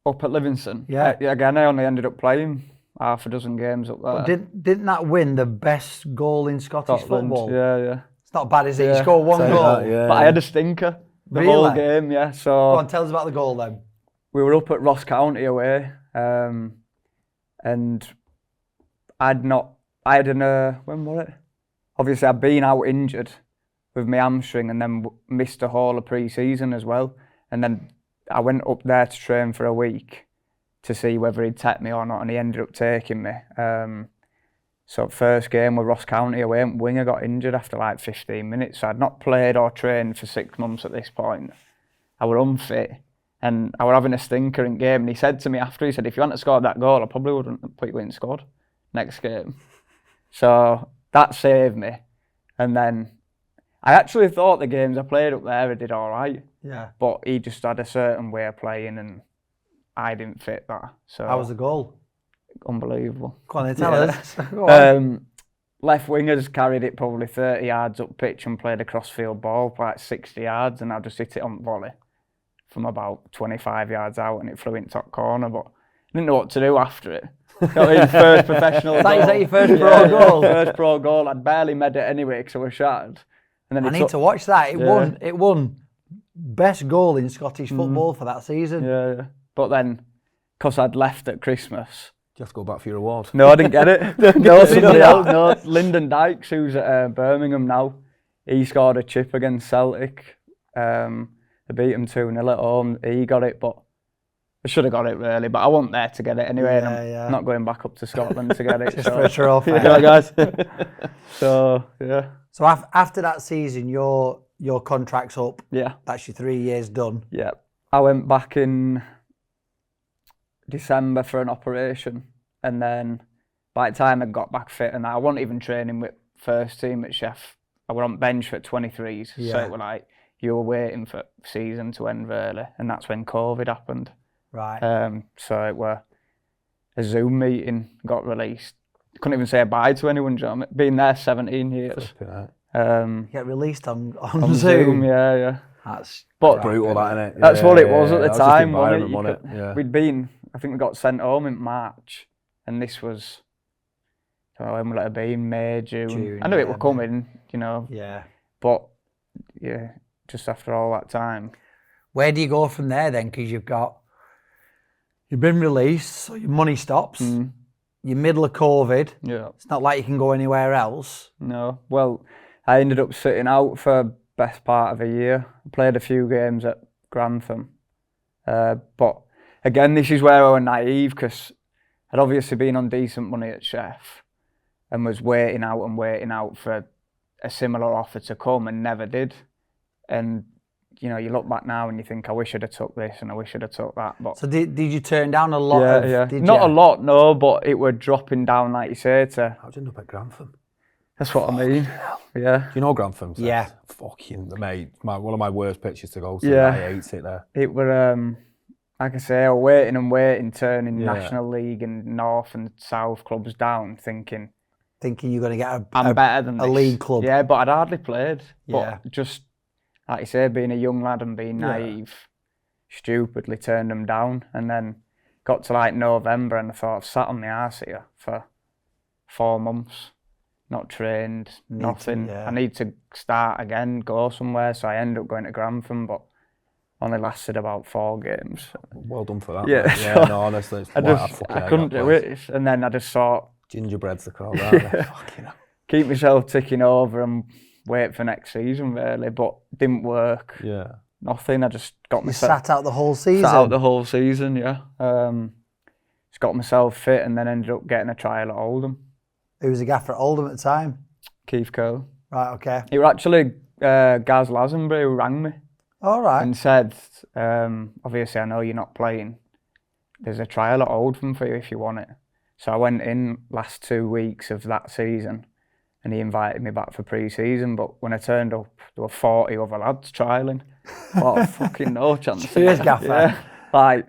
at Livingston. Yeah. Again, I only ended up playing half a dozen games up there. But didn't that win the best goal in Scottish Scotland, football? Yeah. It's not bad, is it? You Yeah. score one Say goal. that, yeah. But I had a stinker the Really? whole game, yeah. So Go on, tell us about the goal then. we were up at Ross County away, and when was it? Obviously, I'd been out injured with my hamstring and then missed the whole of pre-season as well. And then I went up there to train for a week to see whether he'd take me or not, and he ended up taking me. So first game with Ross County away, and winger got injured after like 15 minutes. So I'd not played or trained for 6 months at this point. I were unfit, and I were having a stinker in game. And he said to me after, he said, if you hadn't scored that goal, I probably wouldn't have put you in squad next game. So that saved me. And then I actually thought the games I played up there I did all right. Yeah. But he just had a certain way of playing and I didn't fit that. So How was the goal? Unbelievable. Go on, then, tell us. Go on. Left wingers carried it probably 30 yards up pitch and played a crossfield ball for like 60 yards, and I just hit it on volley from about 25 yards out, and it flew in top corner. But I didn't know what to do after it. First professional goal. Is that your first pro goal? First pro goal. I'd barely made it anyway because I was shattered. And then I need to watch that. It Yeah. It won best goal in Scottish football for that season. Yeah. But then, because I'd left at Christmas. You have to go back for your award. No, I didn't get it. No, somebody else. No, Lyndon Dykes, who's at Birmingham now, he scored a chip against Celtic. They beat him 2-0 at home. He got it, but I should have got it really. But I wasn't there to get it anyway. And I'm not going back up to Scotland to get it. Just for a trophy. Yeah, guys. So yeah. So after that season, your contract's up. Yeah. That's your 3 years done. Yeah. I went back in December for an operation, and then by the time I got back fit, and I wasn't even training with first team at Sheff. I was on bench for 23s, so it was like you were waiting for season to end really, and that's when COVID happened. Right. So it were a Zoom meeting, got released. Couldn't even say bye to anyone, John. Been there 17 years. Get released on Zoom. Yeah. That's brutal, that, innit? That's what it was at the time, wasn't it? Yeah. We'd been, I think we got sent home in March, and this was, when will it have been? May, June. I knew it were coming, you know. Yeah. But, yeah, just after all that time. Where do you go from there then? Because you've been released, so your money stops. You're middle of COVID. Yeah. It's not like you can go anywhere else. No. Well, I ended up sitting out for best part of a year. I played a few games at Grantham. But again, this is where I was naive, because I'd obviously been on decent money at Sheff and was waiting out for a similar offer to come and never did. And, you know, you look back now and you think, I wish I'd have took this and I wish I'd have took that. But so did you turn down a lot Yeah. Not a lot, no, but it were dropping down, like you say, to... How'd you end up at Grantham? That's what I mean. Yeah. Do you know Grantham? Yeah. Fucking mate, one of my worst pitches to go to. Yeah. I hate it there. It were, like I say, I was waiting, turning National League and North and South clubs down, thinking you're going to get I'm better than a this. league club. Yeah, but I'd hardly played. Yeah. But just, like you say, being a young lad and being naive, stupidly turned them down. And then got to like November and I thought, I've sat on the arse here for 4 months. Not trained, nothing. I need to start again, go somewhere. So I ended up going to Grantham, but only lasted about 4 games. Well done for that. Yeah, mate. Yeah, no, honestly, it's I couldn't do it. And then I just thought, gingerbread's the call, aren't they? Fucking hell. Keep myself ticking over and wait for next season, really. But didn't work. Yeah. Nothing. I just got You myself. sat out the whole season? Sat out the whole season, yeah. Just got myself fit and then ended up getting a trial at Oldham. Who was the gaffer at Oldham at the time? Keith Cole. Right, okay. It was actually Gaz Lazenby who rang me All right. and said, obviously I know you're not playing. There's a trial at Oldham for you if you want it. So I went in last 2 weeks of that season and he invited me back for pre-season, but when I turned up, there were 40 other lads trialling. Oh, fucking no chance. Serious gaffer? Yeah. Like,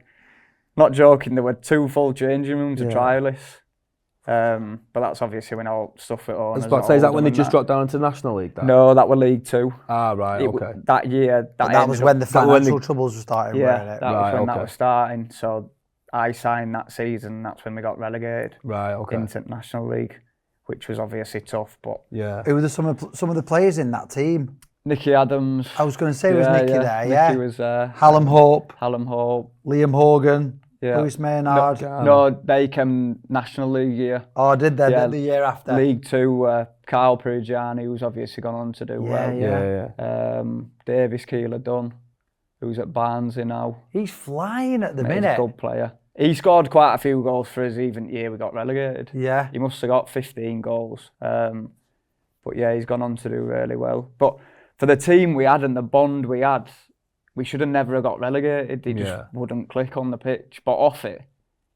not joking, there were 2 full changing rooms of trialists. But that's obviously when all stuff at owners. I was about to say, is that when they just dropped down into National League? That? No, that were League 2. Ah, right, okay. That year, that was when the financial troubles were starting, yeah, weren't it? that was when that was starting. So I signed that season. That's when we got relegated. Right, okay. Into National League, which was obviously tough. But yeah, who were some of the players in that team? Nicky Adams. I was going to say, was Nicky there? Yeah. Nicky was there. Hallam Hope. Liam Hogan. Yeah. Lewis Maynard. No, they came National League year. Oh, did they? Yeah. The year after. League 2, Carl Perigiani, who's obviously gone on to do well. Yeah. Davis Keeler Dunn, who's at Barnsley now. He's flying at the minute. He's a good player. He scored quite a few goals for us even year we got relegated. Yeah. He must have got 15 goals. But yeah, he's gone on to do really well. But for the team we had and the bond we had, we should have never got relegated. They just wouldn't click on the pitch. But off it,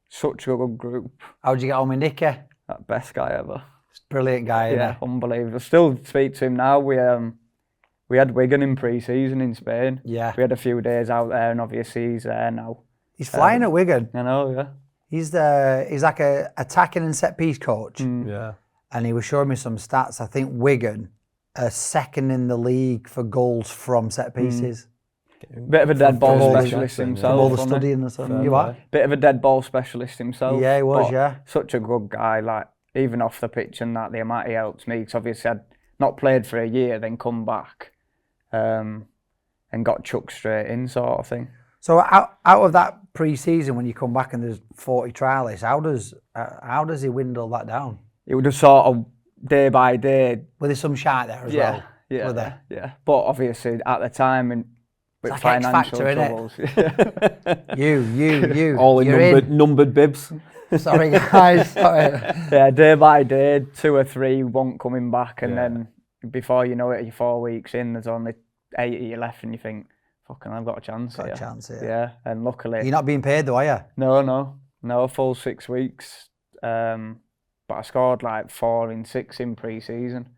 such a good group. How'd you get on with Nicky? That best guy ever. Brilliant guy, Yeah, unbelievable. Still speak to him now. We had Wigan in pre-season in Spain. Yeah. We had a few days out there, and obviously he's there now. He's flying at Wigan. I know, yeah. He's like a attacking and set piece coach. Yeah. And he was showing me some stats. I think Wigan are second in the league for goals from set pieces. Bit of a dead ball all the- specialist From himself. all the wasn't he? studying and stuff. You are? Bit of a dead ball specialist himself. Yeah, he was, but yeah. Such a good guy, like, even off the pitch and that, the amount he helped me, because obviously I'd not played for a year, then come back and got chucked straight in, sort of thing. So out of that pre-season, when you come back and there's 40 trialists, how does he dwindle that down? It would just sort of day by day. Were there some shite there as well? Were there? Yeah. But obviously at the time, and with It's like X financial Factor, troubles. You. All in You're numbered bibs. Sorry, guys. Sorry. Yeah, day by day, 2 or 3 won't coming back, and then before you know it, you're 4 weeks in, there's only 8 of you left, and you think, fucking, I've got a chance Got here. a chance here. Yeah, and luckily... You're not being paid though, are you? No, full 6 weeks. But I scored like 4 in 6 in pre-season,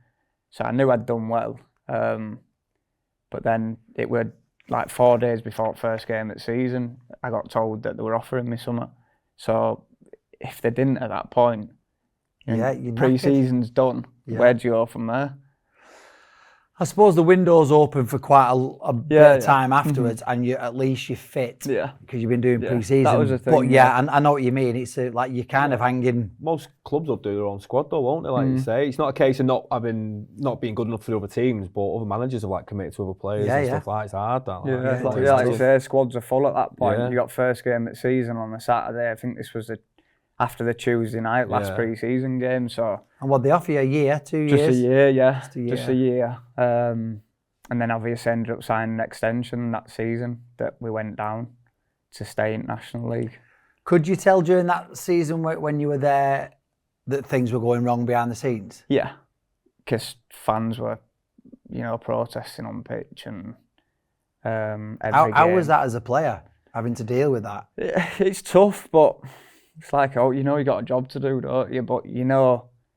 so I knew I'd done well. But then it was like 4 days before the first game of the season, I got told that they were offering me something. So if they didn't at that point, You're pre-season's done. Yeah. Where do you go from there? I suppose the window's open for quite a bit of time afterwards, and at least you're fit. Yeah. Because you've been doing pre-season. That was the thing, but I know what you mean. It's like you're kind of hanging. Most clubs will do their own squad though, won't they? Like you say, it's not a case of not being good enough for the other teams, but other managers have like committed to other players and stuff like that. It's hard. That, Like you say, squads are full at that point. Yeah. You got first game of the season on a Saturday. I think this was after the Tuesday night last pre-season game. So. And what they offer you, a year, 2 years? Just a year, yeah. Just a year. And then obviously ended up signing an extension that season that we went down to stay in National League. Could you tell during that season when you were there that things were going wrong behind the scenes? Yeah, because fans were, protesting on pitch and How was that as a player, having to deal with that? It's tough, but it's like, you got a job to do, don't you? But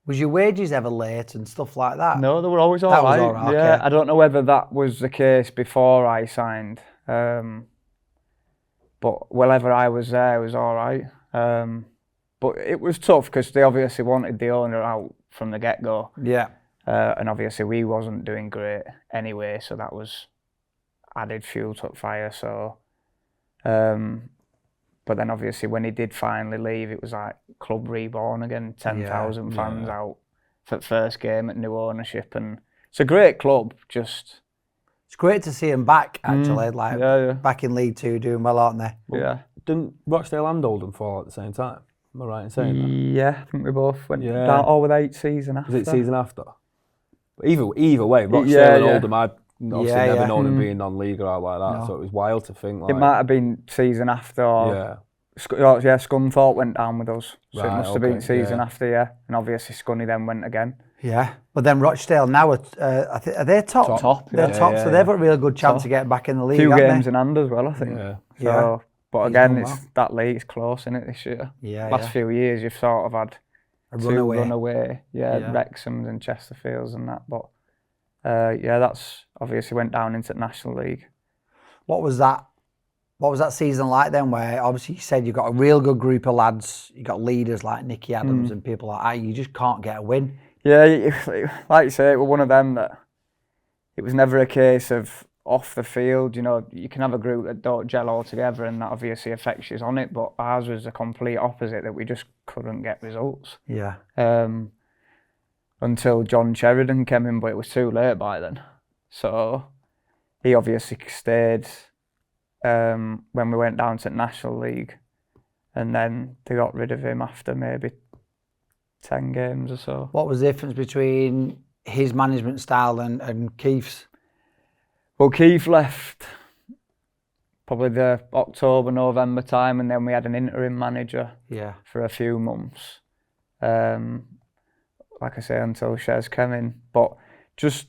Was your wages ever late and stuff like that? No, they were always all That was right. all right, Yeah, okay. I don't know whether that was the case before I signed, but whenever I was there, it was all right. But it was tough because they obviously wanted the owner out from the get-go. Yeah. And obviously we wasn't doing great anyway, so that was added fuel to the fire. So, but then obviously when he did finally leave, it was like club reborn again, 10,000 fans out for the first game at new ownership, and it's a great club. Just It's great to see him back, actually, back in League Two, doing well, aren't they? yeah. Didn't Rochdale and Oldham fall at the same time? Am I right in saying that? Yeah, I think we both went down all with 8 season after. Was it season after? But either way, Rochdale and Oldham, I've obviously never known them being non-league or out like that, so it was wild to think. Like, It might have been season after. Or Scunthorpe went down with us, so it must have been season after, and obviously Scunny then went again. Yeah, but then Rochdale now are they top? Top, They're top, so they've got a real good chance to get back in the league. Few haven't games they? in hand as well, I think. Yeah. But again, that league's close, isn't it, this year? Yeah. Last few years, you've sort of had A two runaway, Wrexhams and Chesterfields and that. But that's obviously went down into the National League. What was that season like then? Where obviously you said you've got a real good group of lads, you got leaders like Nicky Adams and people like that. You just can't get a win. Yeah, like you say, it was one of them that it was never a case of off the field. You can have a group that don't gel all together, and that obviously affects you on it. But ours was the complete opposite, that we just couldn't get results. Yeah. Until John Sheridan came in, but it was too late by then. So he obviously stayed when we went down to the National League, and then they got rid of him after maybe 10 games or so. What was the difference between his management style and Keith's? Well, Keith left probably the October, November time, and then we had an interim manager for a few months. Like I say, until Shez came in. But just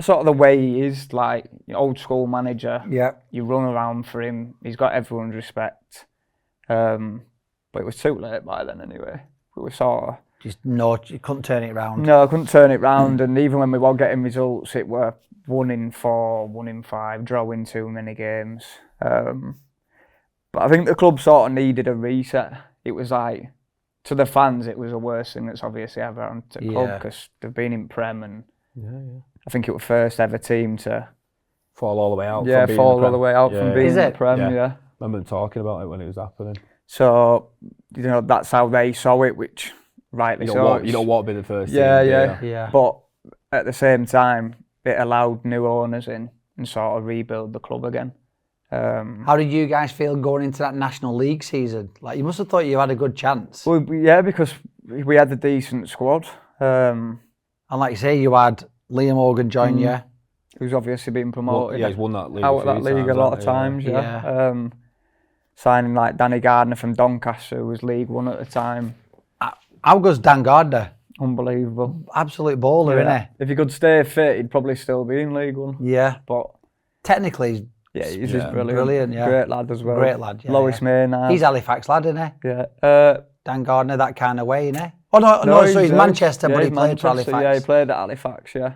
sort of the way he is, like old school manager. Yeah. You run around for him. He's got everyone's respect. But it was too late by then anyway. We were sort of Just no, you couldn't turn it round. No, I couldn't turn it round, and even when we were getting results, it were 1 in 4, 1 in 5, drawing too many games. But I think the club sort of needed a reset. It was like, to the fans, it was the worst thing that's obviously ever happened to the club, because they've been in Prem, and I think it was first ever team to fall all the way out. Yeah, from being fall in the all the way out from being in the Prem. Yeah. Yeah. I remember them talking about it when it was happening. So, you know, that's how they saw it, which rightly so. You don't want to be the first team. Yeah. But at the same time, it allowed new owners in and sort of rebuild the club again. How did you guys feel going into that National League season? Like, you must have thought you had a good chance. Well, yeah, because we had a decent squad. And like you say, you had Liam Morgan join you. Who's obviously been promoted. He's won that league. Out of that league a lot of times, yeah. Signing like Danny Gardner from Doncaster, who was League One at the time. How good's Dan Gardner? Unbelievable. Absolute baller, isn't he? If he could stay fit, he'd probably still be in League One. Yeah. But technically, he's just brilliant. Brilliant, yeah. Great lad as well. Great lad, yeah. Lois Maynard. He's Halifax lad, isn't he? Yeah. Dan Gardner, that kind of way, isn't he? Oh, no, so he's Manchester, but he played for Halifax. Yeah, he played at Halifax, yeah.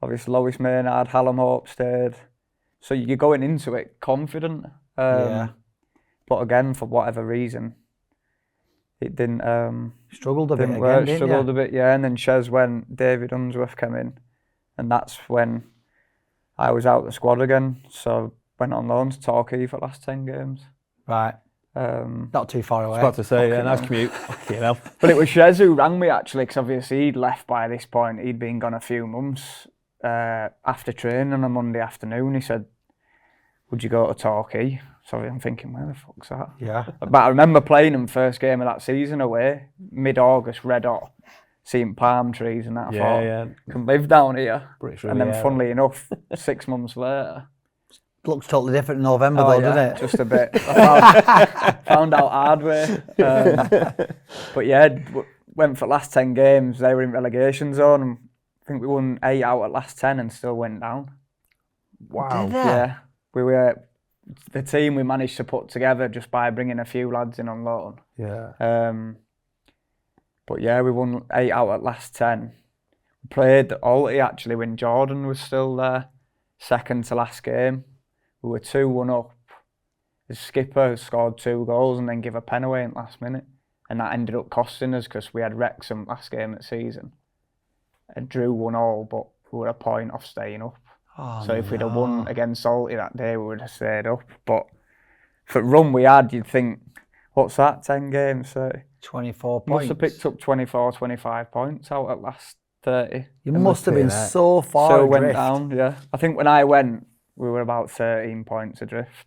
Obviously, Lois Maynard, Hallam Hope stayed. So you're going into it confident. But again, for whatever reason, it didn't... struggled a bit didn't again, work, didn't struggled you? a bit, yeah. And then Shez went, David Unsworth came in. And that's when I was out of the squad again. So went on loan to Torquay for the last 10 games. Right. Not too far away. I was about to say, nice commute. But it was Shez who rang me actually, because obviously he'd left by this point. He'd been gone a few months. After training on a Monday afternoon, he said, would you go to Torquay? So I'm thinking, where the fuck's that? Yeah. But I remember playing them first game of that season away, mid-August, red hot, seeing palm trees and that. I thought, can live down here. And then funnily enough, 6 months later. Looks totally different in November though, doesn't it? Just a bit. I found out hard way. But yeah, went for the last 10 games. They were in relegation zone. And I think we won 8 out of last 10 and still went down. Wow. Did they? Yeah. We were the team we managed to put together just by bringing a few lads in on loan. Yeah. But yeah, we won 8 out of last 10. We played Alty actually when Jordan was still there. Second to last game. We were 2-1 up. The skipper scored 2 goals and then gave a pen away in the last minute. And that ended up costing us because we had Wrexham last game of the season. And drew 1-1, but we were a point off staying up. So if we'd have won against Salty that day, we would have stayed up. But for the run we had, you'd think, what's that, 10 games? 24 points. Must have picked up 24, 25 points out at last 30. You must have been so far So adrift. went down, yeah. I think when I went, we were about 13 points adrift.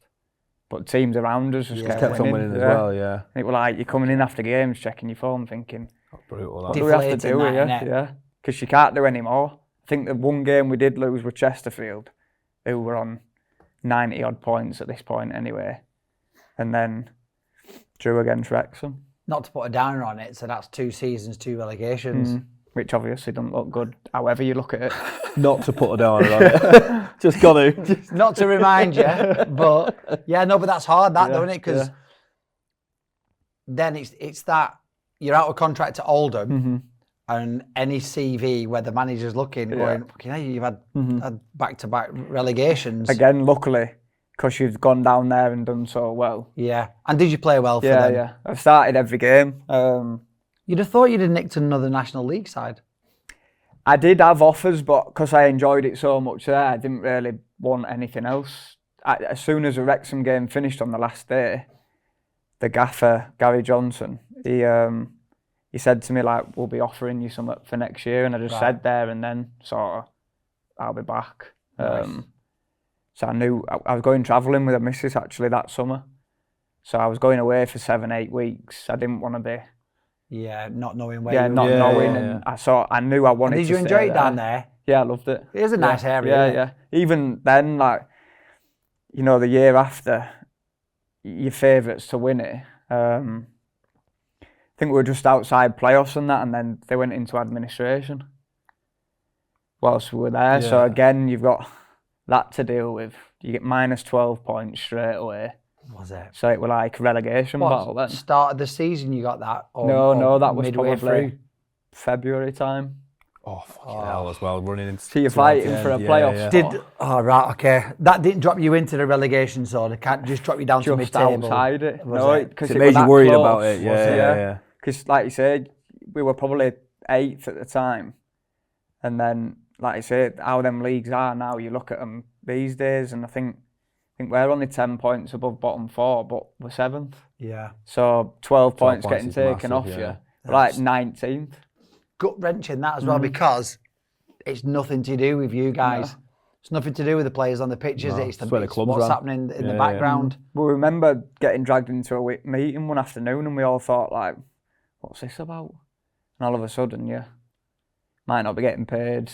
But teams around us just kept on winning as well, yeah. And it was like, you're coming in after games, checking your phone, thinking, brutal, what do we have to do here? Yeah. Because you can't do any more. I think the one game we did lose with Chesterfield, who were on 90 odd points at this point anyway, and then drew against Wrexham. Not to put a downer on it, so that's 2 seasons, 2 relegations. Which obviously doesn't look good, however you look at it. Not to put a downer on it. Just got to. Not to remind you, but yeah, no, but that's hard, that though, isn't it? Because then it's that you're out of contract to Oldham. And any CV where the manager's looking, going, fucking hell, you've had back-to-back relegations. Again, luckily, because you've gone down there and done so well. Yeah. And did you play well for them? Yeah. I've started every game. You'd have thought you'd have nicked another National League side. I did have offers, but because I enjoyed it so much there, I didn't really want anything else. As soon as the Wrexham game finished on the last day, the gaffer, Gary Johnson, he said to me, like, we'll be offering you something for next year. And I just said there and then, sort of, I'll be back. Nice. So I knew I was going travelling with a missus actually that summer. So I was going away for 7-8 weeks. I didn't want to be... Yeah, not knowing where you not were. knowing. And I knew I wanted to Did you enjoy it down there? Yeah, I loved it. It is a nice area. Yeah. Even then, like, you know, the year after, your favourites to win it, I think we were just outside playoffs and that, and then they went into administration whilst we were there. So again, you've got that to deal with. You get minus 12 points straight away. Was it? So it was like relegation battle then. Start of the season you got that? No, that was midway probably through? February time. Oh, fucking hell as well, running into... So you're fighting for a playoff spot. Right, okay. That didn't drop you into the relegation zone. It can't just drop you down to Just mid-table. outside it. Was No, it? because It it made was you that worried close, about it, yeah. Because, like you said, we were probably 8th at the time. And then, like I said, how them leagues are now, you look at them these days, and I think we're only 10 points above bottom 4, but we're 7th. Yeah. So 12 points points getting is taken massive, off yeah. you. Like 19th. Gut-wrenching that as well, because it's nothing to do with you guys. No. It's nothing to do with the players on the pitch, is it? It's where the it's club's what's run. happening in the background. We remember getting dragged into a meeting one afternoon, and we all thought, like, what's this about? And all of a sudden, you might not be getting paid,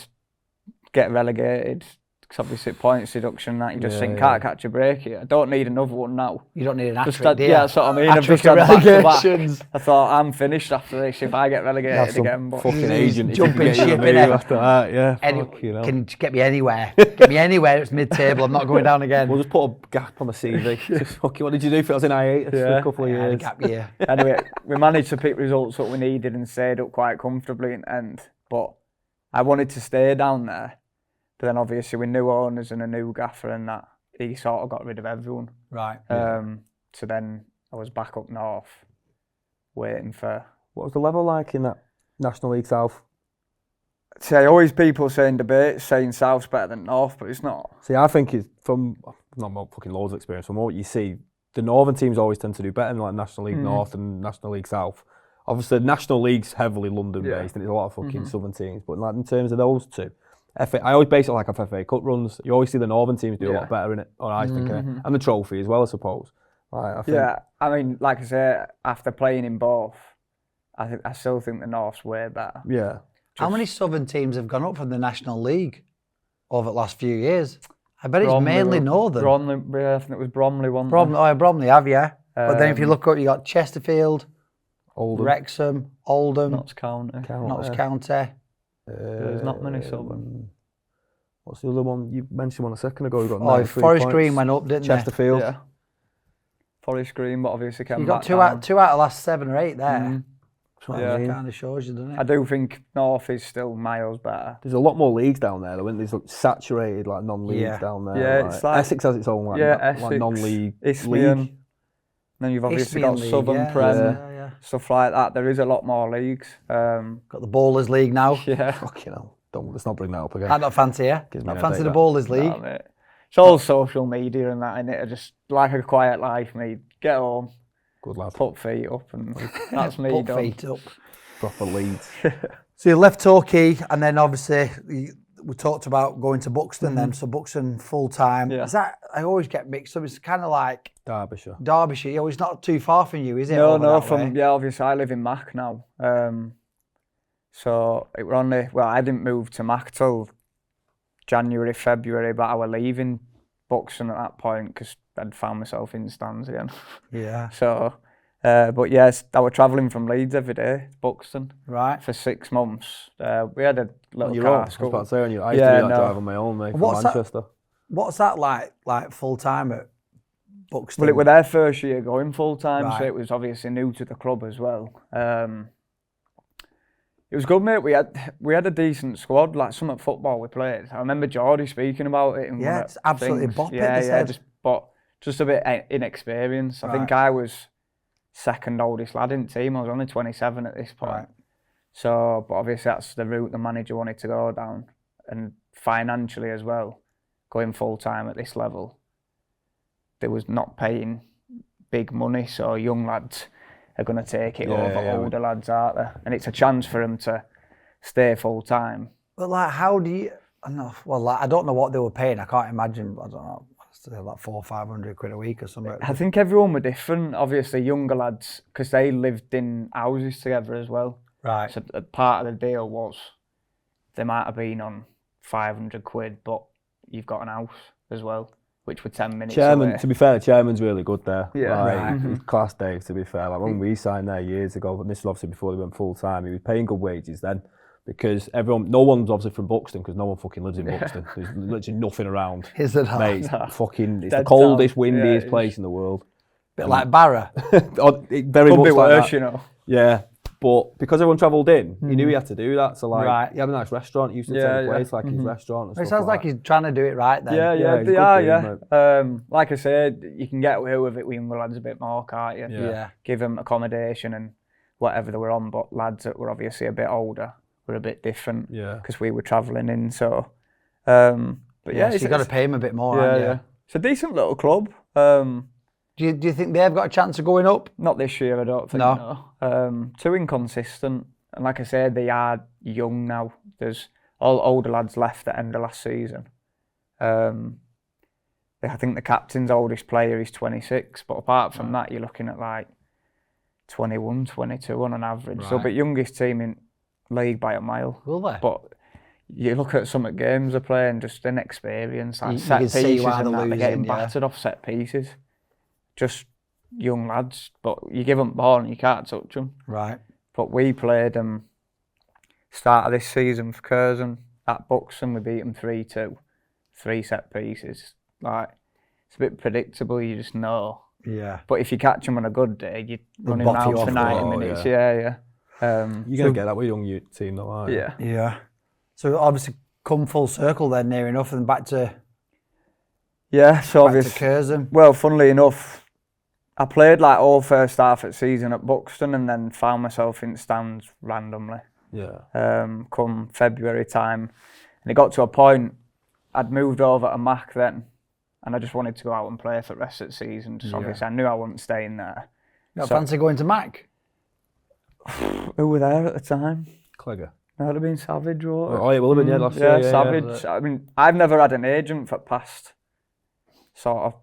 get relegated, because obviously points deduction, that you just think, can't catch a break here. I don't need another one now. You don't need an Just hat-trick, do you? yeah, that's what I mean. I've Hat-trick just had of back-to-back. relegations. I thought, I'm finished after this if I get relegated again. But fucking agent. if you jumping can get you ship, a move innit? after that, yeah. Any, fucking hell. can you get me anywhere? Get me anywhere. It's mid-table. I'm not going down again. We'll just put a gap on the CV. Just fucking, what did you do if it was in hiatus for a couple of I had a years? gap year. anyway, we managed to pick results that we needed and stayed up quite comfortably in the end. But I wanted to stay down there. But then obviously with new owners and a new gaffer and that, he sort of got rid of everyone. Right. So then I was back up north, waiting for... What was the level like in that National League South? See, always people saying debates, saying South's better than North, but it's not. See, I think it's from, not fucking loads of experience, from what you see, the Northern teams always tend to do better than like National League North and National League South. Obviously, National League's heavily London-based and there's a lot of fucking Southern teams, but like in terms of those two, I always base it like off FA Cup runs. You always see the Northern teams do a lot better in it, or I think, and the trophy as well, I suppose. Like, I think, Yeah, I mean, like I say, after playing in both, I still think the North's way better. Yeah. How many Southern teams have gone up from the National League over the last few years? I bet it's mainly Northern. Bromley, I think it was Bromley one. Bromley have, yeah. But then if you look up, you got Chesterfield, Oldham. Wrexham, Oldham, Notts County. Notts County. There's not many Southern. What's the other one? You mentioned one a second ago. You got 93 Forest points. Green went up, didn't Chesterfield. Yeah. Forest Green, but obviously came they? You got back two down. out of the last 7 or 8 there. Yeah. It kind of shows you, doesn't it? I do think North is still miles better. There's a lot more leagues down there, though, isn't there? There's like saturated like non-leagues down there. Yeah, it's like Essex has its own like, Essex, non-league Isthmian. league. Then you've obviously Isthmian got League, Southern Prem, yeah. stuff like that. There is a lot more leagues. Got the Bowlers League now. Yeah. Fucking hell. Let's not bring that up again. I don't fancy you. Gives me Not a fancy headache, the that. Bowlers League. Nah, mate. It's all social media and that, innit? I just like a quiet life, mate. Get home, Good lad. put feet up, and that's me Put done. feet up. Proper Leeds. So you left Torquay, and then obviously we talked about going to Buxton then. So Buxton full time. Yeah. Is that, I always get mixed up. It's kind of like Derbyshire. Derbyshire. You know, it's not too far from you, is it? No, over that from way? obviously I live in Mac now. So it were only I didn't move to Mac till January, February, but I were leaving Buxton at that point because I'd found myself in stands again. Yeah. So, but yes, I were travelling from Leeds every day, Buxton, Right. for 6 months. We had a little Your car own. I was school. about to say on you. I used Yeah, to do that no. drive on my own, mate, from What's that? Manchester. What's that like full time at Buxton? Well, it were their first year going full time, so Right. it was obviously new to the club as well. It was good, mate. We had a decent squad, like some at football we played. I remember Geordie speaking about it. In Yeah, one of it's absolutely things. bop it, Yeah, they yeah, said. just a bit inexperienced. I think Right. I was second oldest lad in the team. I was only 27 at this point. Right. So, but obviously that's the route the manager wanted to go down, and financially as well, going full time at this level, there was not paying big money. So young lads are going to take it over older lads, aren't they? And it's a chance for them to stay full time. But like, how do you? I don't know. Well, like, I don't know what they were paying. I can't imagine. I don't know. Like 400 or 500 quid a week or something. I think everyone were different. Obviously, younger lads, because they lived in houses together as well. Right. So a part of the deal was they might have been on 500 quid, but you've got an house as well, which were 10 minutes Chairman, away. to be fair, the chairman's really good there. Yeah. Like, Right. he's class Dave, to be fair. Like when we signed there years ago, but this was obviously before they went full time, he was paying good wages then. Because no one's obviously from Buxton, because no one fucking lives in Buxton. There's literally nothing around. Is it? Mate, it's the Dead coldest, town. windiest Yeah, place in the world. Bit like Barra. Very Could much be like worse, that. you know. Yeah, But because everyone travelled in, he knew he had to do that. So like, Right. he had a nice restaurant. He used to take the place like his restaurant. And It stuff sounds like he's trying to do it right then. Yeah, he's they a good are, dude, yeah. Like I said, you can get away with it with younger lads a bit more, can't you? Yeah. Give them accommodation and whatever they were on, but lads that were obviously a bit older were a bit different. Yeah. Because we were travelling in, so. But Yeah, yeah, so you've got to pay him a bit more, yeah, haven't you? yeah. It's a decent little club. Do you think they've got a chance of going up? Not this year, I don't think. No. Too inconsistent, and like I said, they are young now. There's all older lads left at the end of last season. I think the captain's oldest player is 26, but apart from that, you're looking at like 21, 22 on an average. So, but youngest team in league by a mile. Will they? But you look at some of the games they're playing, just inexperience, like You set can see pieces why and they're that, they're getting losing, yeah. battered off set pieces. Just young lads, but you give them the ball and you can't touch them. Right. But we played them start of this season for Curzon at Buxton. We beat them 3-2, 3 set pieces. Like, it's a bit predictable, you just know. Yeah. But if you catch them on a good day, you're running bop you around off for the 90 ball, minutes. Yeah. You're going to get that with a young youth team though, aren't you? Yeah. Yeah. So obviously come full circle then, near enough, and back to Yeah, so to obviously. Curzon. Well, funnily enough, I played like all first half of season at Buxton and then found myself in stands randomly. Yeah. Come February time, and it got to a point I'd moved over to Mac then, and I just wanted to go out and play for the rest of the season. Just obviously, I knew I wasn't staying there. You fancy going to Mac? Who were there at the time? Clegger. That would have been Savage, or Oh, yeah, will have been, last year. Yeah, Savage. I mean, I've never had an agent for past sort of.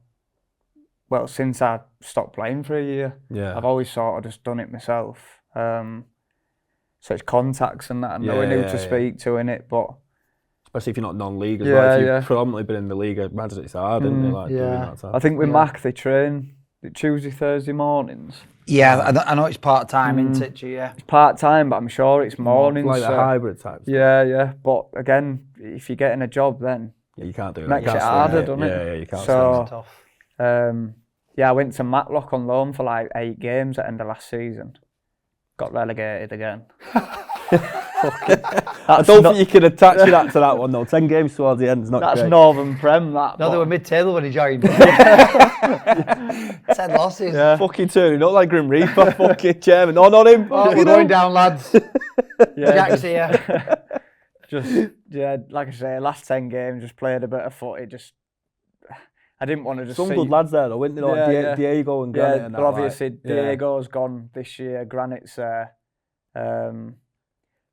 Well, since I stopped playing for a year, Yeah. I've always sort of just done it myself. So it's contacts and that, and knowing who to speak to in it, but. Especially if you're not non-league as Yeah, well. If you've yeah. predominantly been in the league, imagine it's hard, isn't it? Like doing that type. I think with Yeah. Mac they train Tuesday, Thursday mornings. Yeah, I know it's part-time in situ, yeah. It's part-time, but I'm sure it's mornings. Like so- a hybrid type. Yeah. But again, if you're getting a job then, Yeah, you can't do that. makes You it can't harder, stay. doesn't it? Yeah, you can't So- stay. Tough. yeah, I went to Matlock on loan for like 8 games at the end of last season. Got relegated again. I don't think you can attach that to that one though. 10 games towards the end is not That's great. Northern Prem, that. No, they but- were mid-table when he joined. 10 losses. Yeah. Fucking turning up like Grim Reaper, fucking chairman. No, not him. Oh, we're going down, lads. Yeah, Jack's here. like I say, last 10 games, just played a bit of footy. Just, I didn't want to just Some see. good lads there though, weren't they? Like Yeah. Diego and Granite Yeah, and but that, obviously like, yeah. Diego's gone this year, Granite's there.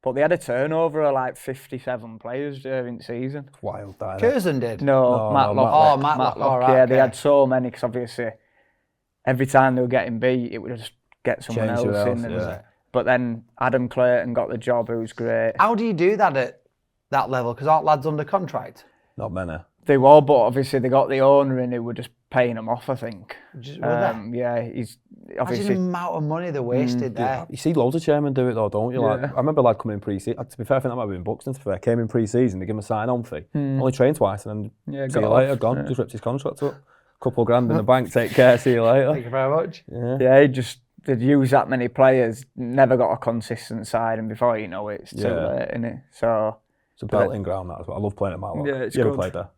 But they had a turnover of like 57 players during the season. Wild, that. Curzon did. No, Matlock. Oh, Matlock, all right, Yeah, they okay. had so many because obviously every time they were getting beat, it would just get someone Change else who in. else, And, yeah. But then Adam Clayton got the job, who was great. How do you do that at that level? Because aren't lads under contract? Not many. They were, but obviously they got the owner in who were just paying them off, I think. Yeah, he's Imagine obviously. the amount of money they wasted there. You see loads of chairmen do it though, don't you? Like, Yeah. I remember lad coming in pre-season. To be fair, I think that might have been Buxton. To be fair, came in pre-season, they give him a sign-on fee. Only trained twice, and then Yeah, see got you later. off, Gone. yeah. Just ripped his contract up. Couple of grand in the bank. Take care. See you later. Thank you very much. Yeah, they'd use that many players, never got a consistent side, and before you know it, it's too late, innit? So. It's a belting ground that as well. I love playing at Matlock. Yeah, it's you ever good. played there?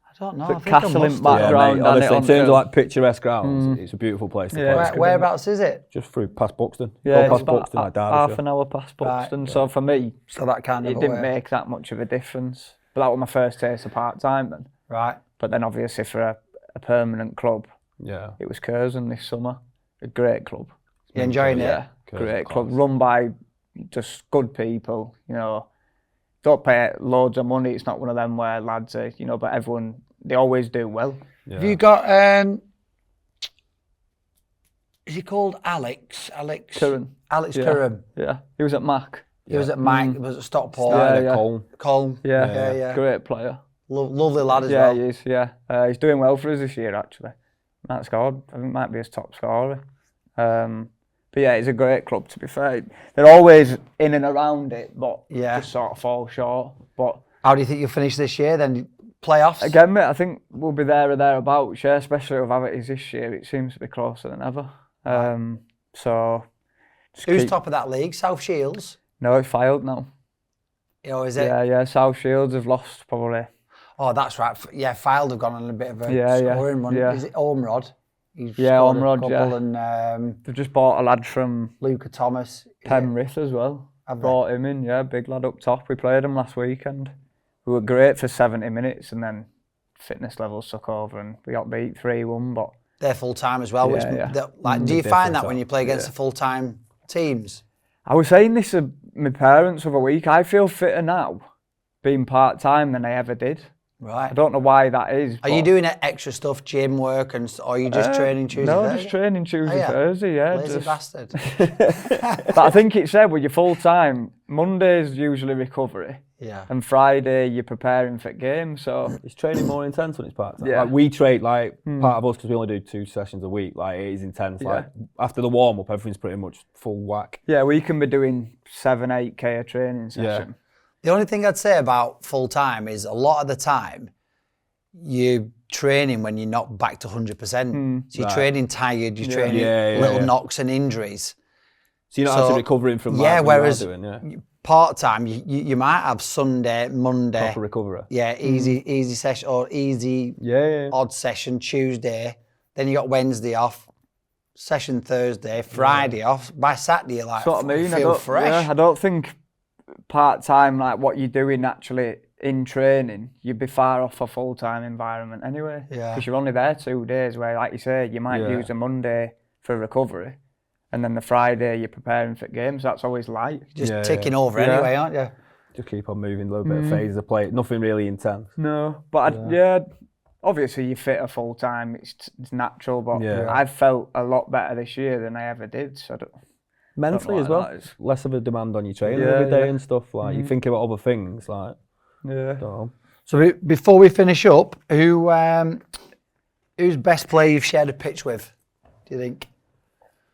I don't know. The I think I Castle must in have. Back ground, mate, honestly, and in it terms on of like picturesque grounds, it's a beautiful place to Yeah, play. Whereabouts is it? Just through past Buxton. Yeah, Go past it's about Buxton, like half Derbyshire. an hour past Buxton. Right. So for me, So that kind of it didn't make that much of a difference. But that was my first taste of part-time then. Right. But then obviously for a permanent club, Yeah. it was Curzon this summer. A great club. You enjoying it? Yeah, Curzon great club. class. Run by just good people, you know. Don't pay loads of money. It's not one of them where lads are, you know, but everyone, they always do well. Yeah. Have you got, is he called Alex? Curran. Alex Yeah. Curran. Yeah, he was at Mac. He was at Mike, he was at Stockport. Started Yeah, at yeah. Colne. Colm. Yeah, Yeah. great player. Lovely lad as Yeah, well. he is. Yeah, he's doing well for us this year actually. Matt scored. I think might be his top scorer. But yeah, it's a great club to be fair. They're always in and around it, but Yeah. just sort of fall short. But How do you think you'll finish this year then? Playoffs? again, mate, I think we'll be there or thereabouts. Yeah, especially with how it is this year. It seems to be closer than ever. So Who's top of that league? South Shields? No, it's filed now. Or is it? Yeah. South Shields have lost probably. Oh, that's right. Yeah, Filed have gone on a bit of a scoring run. yeah. Is it Ormrod? He's Yeah, scored Ormrod, a couple and They've just bought a lad from Luca Thomas. Penrith as well. Have they? Brought him in, yeah, big lad up top. We played him last weekend. We were great for 70 minutes and then fitness levels took over and we got beat 3-1, but... They're full-time as well. Yeah, do you find that when you play against the full-time teams? I was saying this to my parents the other week. I feel fitter now being part-time than I ever did. Right. I don't know why that is. Are you doing extra stuff, gym work, or are you just training Tuesday, No, Thursday? just training Tuesday, Thursday, yeah. Lazy bastard. But I think it said, well, you're full-time. Monday's usually recovery. Yeah. And Friday, you're preparing for games, so... Is training more intense when it's part-time? Yeah. Like we train, part of us, because we only do 2 sessions a week, like it is intense. Yeah. Like after the warm-up, everything's pretty much full whack. Yeah, we can be doing 7-8K a training session. The only thing I'd say about full-time is a lot of the time, you're training when you're not back to 100%. So you're training tired, you're training little knocks and injuries. So you're not actually recovering from that. Whereas part-time, you might have Sunday, Monday. Proper recovery. Yeah, easy session or easy odd session Tuesday. Then you got Wednesday off, session Thursday, Friday off. By Saturday, you're like, That's what I mean. feel fresh. Yeah, I don't think part-time, like what you're doing actually in training, you'd be far off a full-time environment anyway. Yeah. Because you're only there 2 days where, like you say, you might use a Monday for recovery and then the Friday you're preparing for games. That's always light. Just ticking over anyway, aren't you? Just keep on moving, a little bit of phases of play. Nothing really intense. No, but obviously you're fitter full-time. It's natural, but I've felt a lot better this year than I ever did. So mentally as well, less of a demand on your training every day and stuff. Like you think about other things, like. Yeah. So before we finish up, who's best player you've shared a pitch with? Do you think?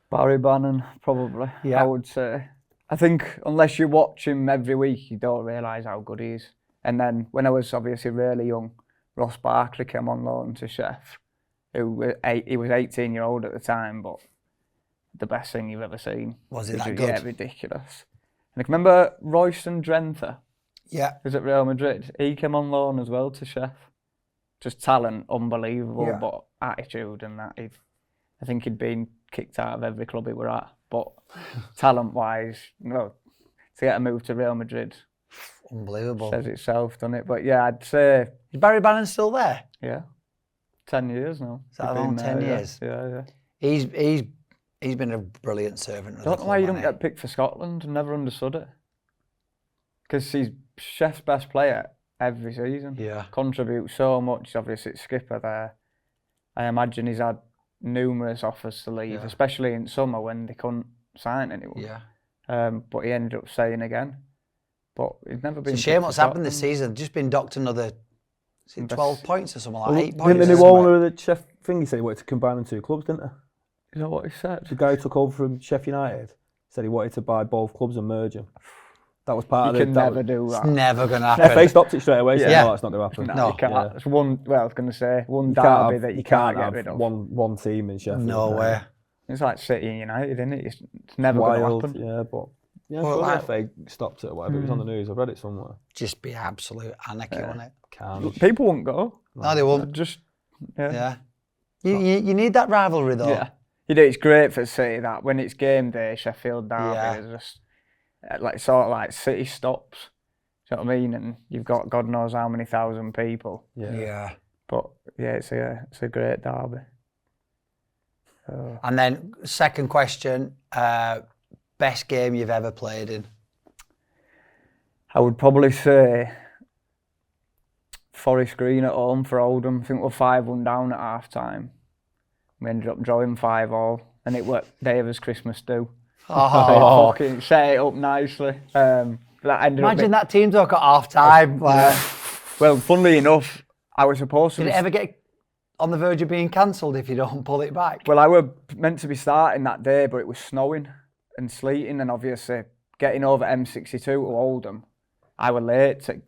Barry Bannon, probably. Yeah. I would say. I think unless you watch him every week, you don't realise how good he is. And then when I was obviously really young, Ross Barkley came on loan to Sheff. He was 18-year-old at the time, but the best thing you've ever seen. Was it that good? Yeah, ridiculous. And I can remember Royston Drenthe. Yeah. Was at Real Madrid. He came on loan as well to Sheff. Just talent, unbelievable, but attitude and that. I think he'd been kicked out of every club he were at. But talent-wise, to get a move to Real Madrid, unbelievable. Says itself, doesn't it? But yeah, I'd say... Is Barry Bannon still there? Yeah. 10 years now. Is that around 10 years? Yeah. He's been a brilliant servant. I don't know why you don't get picked for Scotland. I never understood it. Because he's Chef's best player every season. Yeah. Contributes so much. Obviously, it's skipper there. I imagine he's had numerous offers to leave, especially in summer when they couldn't sign anyone. Yeah. But he ended up staying again. But he's never been. It's a shame what's happened this season. Just been docked another 12 points or something like 8 points. Didn't the new owner of the Sheff thing, he said he wanted to combine the 2 clubs, didn't he? Is that what he said? The guy who took over from Sheffield United said he wanted to buy both clubs and merge them. That was part of You it. can never do that. It's never going to happen. FA stopped it straight away, saying, Yeah. no, that's not going to happen. No, you can't. Yeah. It's one. Well, I was going to say one You derby have- that you can't get have rid of. one team in Sheffield. No way. It's like City and United, isn't it? It's never going to Wild, happen. yeah, but yeah, Well, well, FA stopped it or whatever. It was on the news. I've read it somewhere. Just be absolute anarchy on it. Carnage. People won't go. No, they won't. Just Yeah. You need that rivalry though. yeah. You know, it's great for City that when it's game day, Sheffield derby Yeah. is just sort of like City stops. Do you know what I mean? And you've got God knows how many thousand people. Yeah. But yeah, it's a great derby. So, And then second question, best game you've ever played in? I would probably say Forest Green at home for Oldham. I think we're 5-1 down at half time. We ended up drawing 5-5, and it worked Davis Christmas do. Oh, Fucking set it up nicely. That ended imagine up that team talk at half time. Well, funnily enough, I was supposed to Did it ever get on the verge of being cancelled if you don't pull it back? Well, I were meant to be starting that day, but it was snowing and sleeting, and obviously getting over M62 to Oldham, I were late to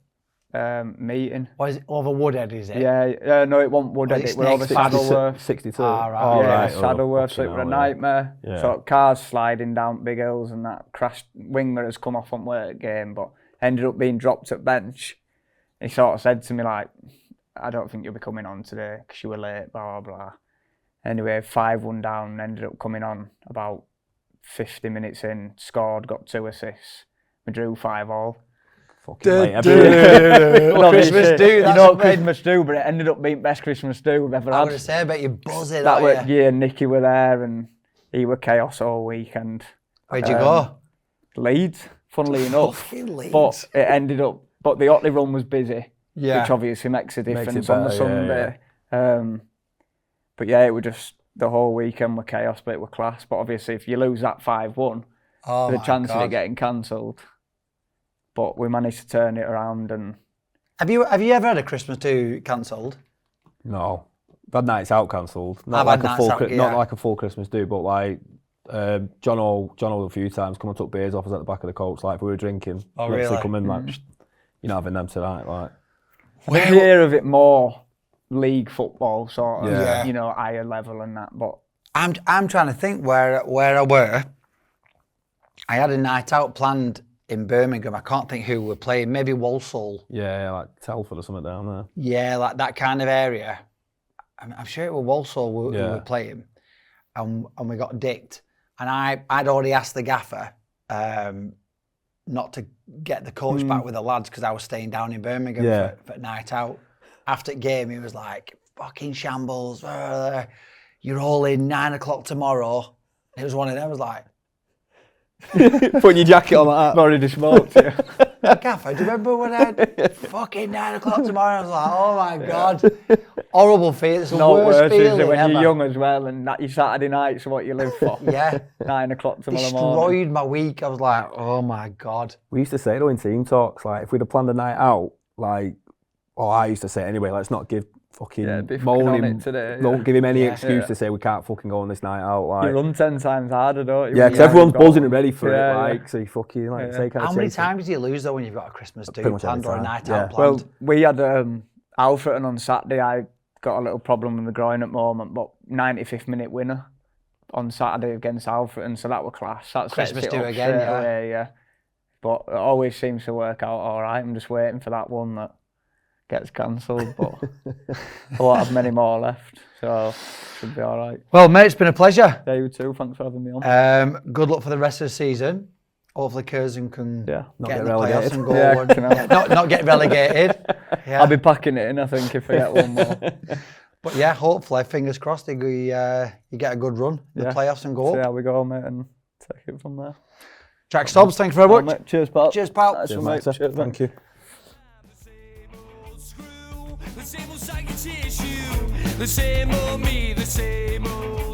meeting. What is it? Over Woodhead, is it? Yeah, no, it wasn't Woodhead, it was over Saddleworth. 62. Right. Yeah, Saddleworth, so it was a nightmare. Yeah. So cars sliding down big hills and that. Crashed, winger has come off on work game, but ended up being dropped at bench. He sort of said to me, like, I don't think you'll be coming on today because you were late, blah, blah, blah. Anyway, 5-1 down, ended up coming on about 50 minutes in, scored, got 2 assists. We drew 5-5. Fucking late every year. Christmas do, You that's know a bit- Christmas do, but it ended up being best Christmas do we've ever I had. was going to say, I bet you buzz it That out were, you. yeah, Nicky were there and he were chaos all weekend. Where'd you go? Leeds, funnily enough. Fucking Leeds. But it ended up, but the Otley run was busy, Yeah. which obviously makes a difference it on the better, Sunday. But yeah, it was just, the whole weekend were chaos, but it were class. But obviously if you lose that 5-1, Oh there's my a chance of God. it getting cancelled. But we managed to turn it around and... Have you ever had a Christmas do cancelled? No. I've had nights out cancelled. I've Not like had a full nights out, not yeah. like a full Christmas do, but like John a few times come and took beers off us at the back of the coach, like if we were drinking. Oh, literally really? come in like just, you're not having them tonight, like. I hear of it more league football, sort of, Yeah. you know, higher level and that, but... I'm trying to think where I were. I had a night out planned in Birmingham. I can't think who we're playing. Maybe Walsall. Yeah, like Telford or something down there. Yeah, like that kind of area. I'm sure it was Walsall who Yeah. were playing, and we got dicked. And I'd already asked the gaffer not to get the coach back with the lads because I was staying down in Birmingham Yeah. for night out. After the game, he was like, "Fucking shambles! You're all in 9 o'clock tomorrow." It was one of them. I was like, Putting your jacket on like I've already smoked you. "Gaffer, do you remember when I had fucking 9 o'clock tomorrow?" I was like, "Oh my God, horrible feeling. It's the Not worst worse is feeling it when ever." you're young as well and that your Saturday nights are what you live for. Yeah. 9 o'clock tomorrow morning. Destroyed my week. I was like, "Oh my God." we used to say though in team talks, like if we'd have planned a night out, like, or I used to say anyway, let's not give fucking be fucking on moaning. it today, Don't yeah. give him any Yeah. excuse Yeah. to say we can't fucking go on this night out. Like, You run 10 times harder, don't you? yeah, when because you everyone's haven't got- buzzing and ready for Yeah, it. yeah. Like, so you fucking like Yeah. say kind How of many chase it. times do you lose though when you've got a Christmas do Pretty much planned every or a time, night yeah. out planned? Well, we had Alfreton on Saturday. I got a little problem with my groin at the moment, but 95th minute winner on Saturday against Alfreton, so that were class. That sets Christmas it do up again, straight yeah. away, yeah. But it always seems to work out all right. I'm just waiting for that one that gets cancelled, but I won't have many more left, so should be all right. Well, mate, it's been a pleasure. Yeah, you too. Thanks for having me on. Good luck for the rest of the season. Hopefully, Curzon can Yeah. Not get get in the playoffs relegated. and go Yeah, on. can I- Yeah, not get relegated. Yeah. I'll be packing it in, I think, if I get one more. But yeah, hopefully, fingers crossed, you get a good run in the Yeah. playoffs and go See up. how we go, mate, and take it from there. Jack Stobbs, thank you very much. Mate, cheers, pal. Cheers, pal. Nice Cheers, one, mate. mate. Cheers, mate. Thank you. The same old psychic issue, the same old me, the same old